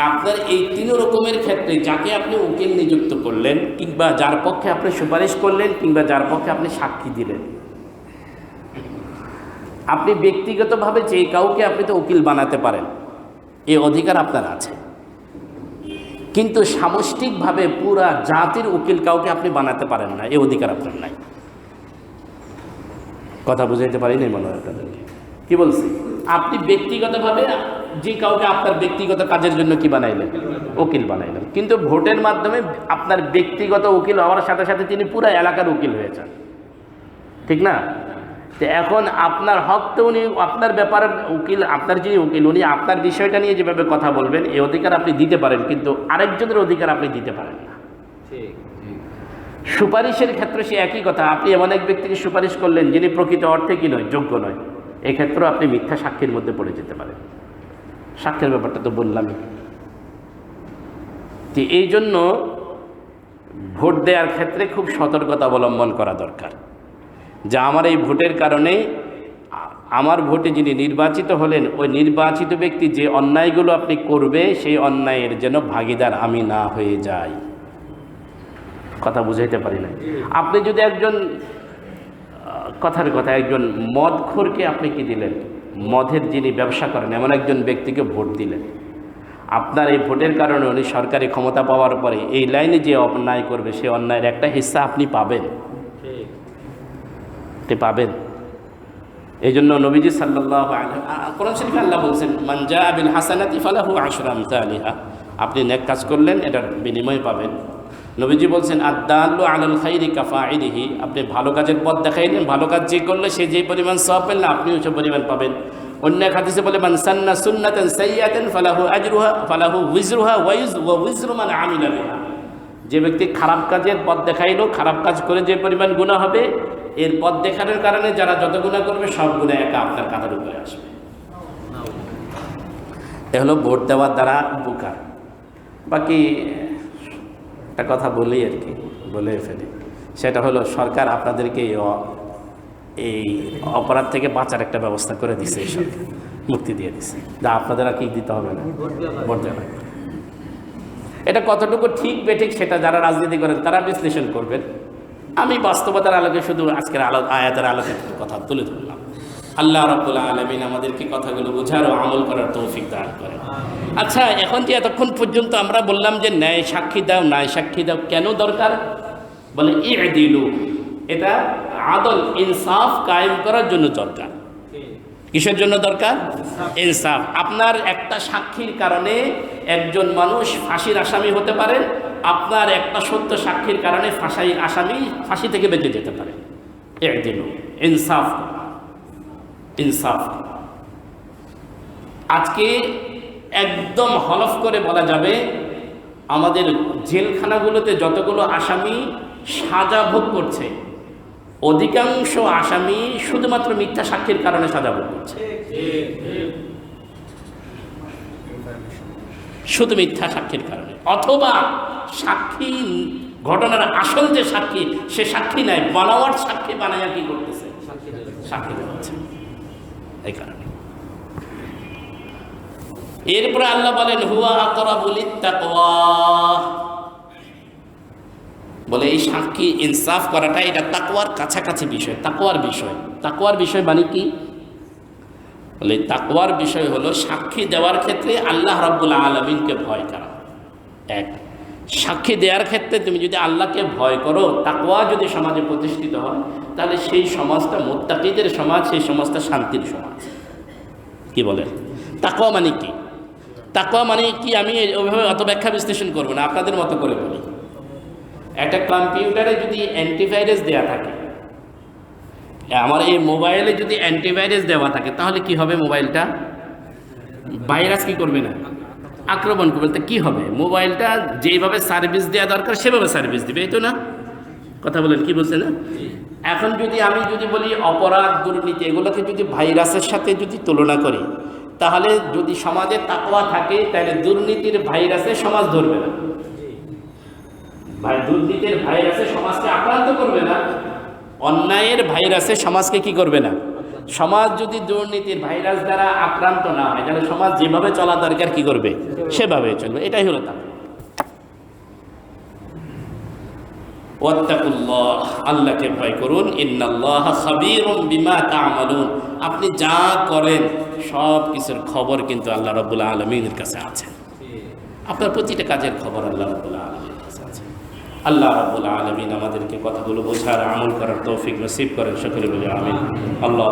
আপনার এই 3 রকমের ক্ষেত্রে যাকে আপনি উকিল নিযুক্ত করলেন, কিংবা যার পক্ষে আপনি সুপারিশ করলেন, কিংবা যার পক্ষে আপনি সাক্ষী দিলেন, আপনি ব্যক্তিগতভাবে যে কাউকে আপনি তো উকিল বানাতে পারেন, এই অধিকার আপনার আছে। কিন্তু সামষ্টিকভাবে পুরা জাতির উকিল কাউকে আপনি বানাতে পারেন না, এই অধিকার আপনার নাই। কথা বুঝাইতে পারি নাই মনে হয় আপনাদেরকে? কি বলছি? আপনি ব্যক্তিগতভাবে যে কাউকে আপনার ব্যক্তিগত কাজের জন্য কি বানাইলেন? উকিল বানাইলেন। কিন্তু ভোটের মাধ্যমে আপনার ব্যক্তিগত উকিল হওয়ার সাথে সাথে তিনি পুরো এলাকার উকিল হয়ে যান, ঠিক না? তো এখন আপনার হক তো উনি আপনার ব্যাপারের উকিল, আপনার যিনি উকিল উনি আপনার বিষয়টা নিয়ে যেভাবে কথা বলবেন, এই অধিকার আপনি দিতে পারেন, কিন্তু আরেকজনের অধিকার আপনি দিতে পারেন না। সুপারিশের ক্ষেত্রে সে একই কথা। আপনি এমন এক ব্যক্তিকে সুপারিশ করলেন যিনি প্রকৃত অর্থে কি নয়, যোগ্য নয়, এক্ষেত্রেও আপনি মিথ্যা সাক্ষীর মধ্যে পড়ে যেতে পারেন। সাক্ষীর ব্যাপারটা তো বললামই। তো এই জন্য ভোট দেওয়ার ক্ষেত্রে খুব সতর্কতা অবলম্বন করা দরকার, যে আমার এই ভোটের কারণে আমার ভোটে যিনি নির্বাচিত হলেন, ওই নির্বাচিত ব্যক্তি যে অন্যায়গুলো আপনি করবে, সেই অন্যায়ের যেন ভাগীদার আমি না হয়ে যাই। কথা বুঝাইতে পারি না? আপনি যদি একজন একজন মদখোরকে আপনি কি দিলেন, মদের যিনি ব্যবসা করেন এমন একজন ব্যক্তিকে ভোট দিলেন, আপনার এই ভোটের কারণে উনি সরকারি ক্ষমতা পাওয়ার পরে এই লাইনে যে অন্যায় করবে, সেই অন্যায়ের একটা হিস্সা আপনি পাবেন, পাবেন। এই জন্য নবীজি সাল্লাল্লাহু আলাইহি কোরআন শরীফে আল্লাহ বলছেন, মান জাআ বিল হাসানাতি ফালাহু আশরু আমসালিহা। আপনি নেক কাজ করলেন, এটার বিনিময় পাবেন নবীজি বলছেন আদ-দাল্লু আলাল খাইরি কাফাইলিহি, আপনি ভালো কাজের পথ দেখাইলেন, ভালো কাজ যে করলে সে যে পরিমাণ সওয়াব পেলেন আপনিও সে পরিমাণ পাবেন। অন্য এক হাদিসে বলে মান সান্না সুন্নাতান সাইয়্যাতান ফালাহু আজরুহা ফালাহু ওয়িজরুহা ওয়া ওয়িজরু মান আমিলা বিহা। যে ব্যক্তি খারাপ কাজের পথ দেখাইলো, খারাপ কাজ করে যে পরিমাণ গুনাহ হবে, এর পথ দেখানোর কারণে যারা যত গুনাহ করবে সব গুনাহ একা আপনার কাঁধের উপরে আসবে। এ হলো ভোট দেওয়ার দ্বারা উপকার। বাকি একটা কথা বলি আর কি, বলে ফেলি, সেটা হলো সরকার আপনাদেরকে এই অপরাধ থেকে বাঁচার একটা ব্যবস্থা করে দিছে, এই সরকার মুক্তি দিয়ে দিছে, যা আপনাদের আর কি দিতে হবে না, ভোট দেওয়া। এটা কতটুকু ঠিক বেঠিক সেটা যারা রাজনীতি করেন তারা বিশ্লেষণ করবেন। আমি বাস্তবতার আলোকে শুধু আজকের আয়াতের আলোকে কথা তুলে ধরলাম। আল্লাহ রাব্বুল আলামিন আমাদেরকে কথাগুলো বোঝার ও আমল করার তৌফিক দান করেন। আচ্ছা, এখন যে এতক্ষণ পর্যন্ত আমরা বললাম যে ন্যায় সাক্ষী দাও, ন্যায় সাক্ষী দাও, কেন দরকার? বলে ইদিলু, এটা আদল ইনসাফ কায়েম করার জন্য দরকার। কিসের জন্য দরকার? ইনসাফ। আপনার একটা সাক্ষীর কারণে একজন মানুষ ফাঁসির আসামি হতে পারে, আপনার একটা সত্য সাক্ষীর কারণে আসামি ফাঁসি থেকে বেঁচে যেতে পারে। ইদিলু, ইনসাফ, ইনসাফ। আজকে একদম হলফ করে বলা যাবে আমাদের জেলখানাগুলোতে যতগুলো আসামি সাজা ভোগ করছে, অধিকাংশ আসামি শুধুমাত্র মিথ্যা সাক্ষীর কারণে সাজা ভোগ করছে। শুধু মিথ্যা সাক্ষীর কারণে, অথবা সাক্ষী, ঘটনার আসল যে সাক্ষী সে সাক্ষী নাই, বানাওয়ার সাক্ষী বানাইয়া কি করতেছে? সাক্ষী দেওয়াচ্ছে। এই কারণে এরপরে আল্লাহ বলেন হুয়া আকরাবু লিত্তাকওয়া, বলে এই সাক্ষী ইনসাফ করাটা এটা তাকওয়ার কাছাকাছি বিষয়, তাকওয়ার বিষয়। তাকওয়ার বিষয় মানে কি? বলে তাকওয়ার বিষয় হলো সাক্ষী দেওয়ার ক্ষেত্রে আল্লাহ রাব্বুল আলামিনকে ভয় করা। এক, সাক্ষী দেওয়ার ক্ষেত্রে তুমি যদি আল্লাহকে ভয় করো, তাকওয়া যদি সমাজে প্রতিষ্ঠিত হয়, তাহলে সেই সমাজটা মুত্তাকিদের সমাজ, সেই সমাজটা শান্তির সমাজ। কি বলেন? তাকওয়া মানে কি? তাকওয়া মানে কি আমি ওইভাবে অত ব্যাখ্যা বিশ্লেষণ করবো না, আপনাদের মতো করে বলি। একটা কম্পিউটারে যদি অ্যান্টিভাইরাস দেওয়া থাকে, আমার এই মোবাইলে যদি অ্যান্টিভাইরাস দেওয়া থাকে, তাহলে কি হবে? মোবাইলটা ভাইরাস কি করবে না, আক্রমণ করবে। তা কী হবে? মোবাইলটা যেইভাবে সার্ভিস দেওয়া দরকার সেভাবে সার্ভিস দিবে, এই তো না? কথা বলেন, কি বলছে না? এখন যদি আমি যদি বলি অপরাধ, দুর্নীতি, এগুলোকে যদি ভাইরাসের সাথে যদি তুলনা করি, তাহলে যদি সমাজে তাকওয়া থাকে তাহলে দুর্নীতির ভাইরাসে সমাজ ধরবে না, দুর্নীতির ভাইরাসে সমাজকে আক্রান্ত করবে না, অন্যায়ের ভাইরাসে সমাজকে কি করবে না। সমাজ যদি দুর্নীতির ভাইরাস দ্বারা আক্রান্ত না হয়, তাহলে সমাজ যেভাবে চলা দরকার কি করবে? সেভাবে চলবে। এটাই হলো তাকওয়া। ওয়াত্তাকুল্লাহ, আল্লাহকে ভয় করুন। ইন্নাল্লাহা খাবীরুম বিমা তা'মালুন, আপনি যা করেন সব কিছুর খবর কিন্তু আল্লাহ রাব্বুল আলামিনের কাছে আছে। আপনার প্রতিটা কাজের খবর আল্লাহ রাব্বুল আলামিনের কাছে আছে। আল্লাহ রাব্বুল আলামিন আমাদেরকে কথাগুলো বোঝার, আমল করার তৌফিক নসিব করেন। সকলে বলি আমিন। আল্লাহ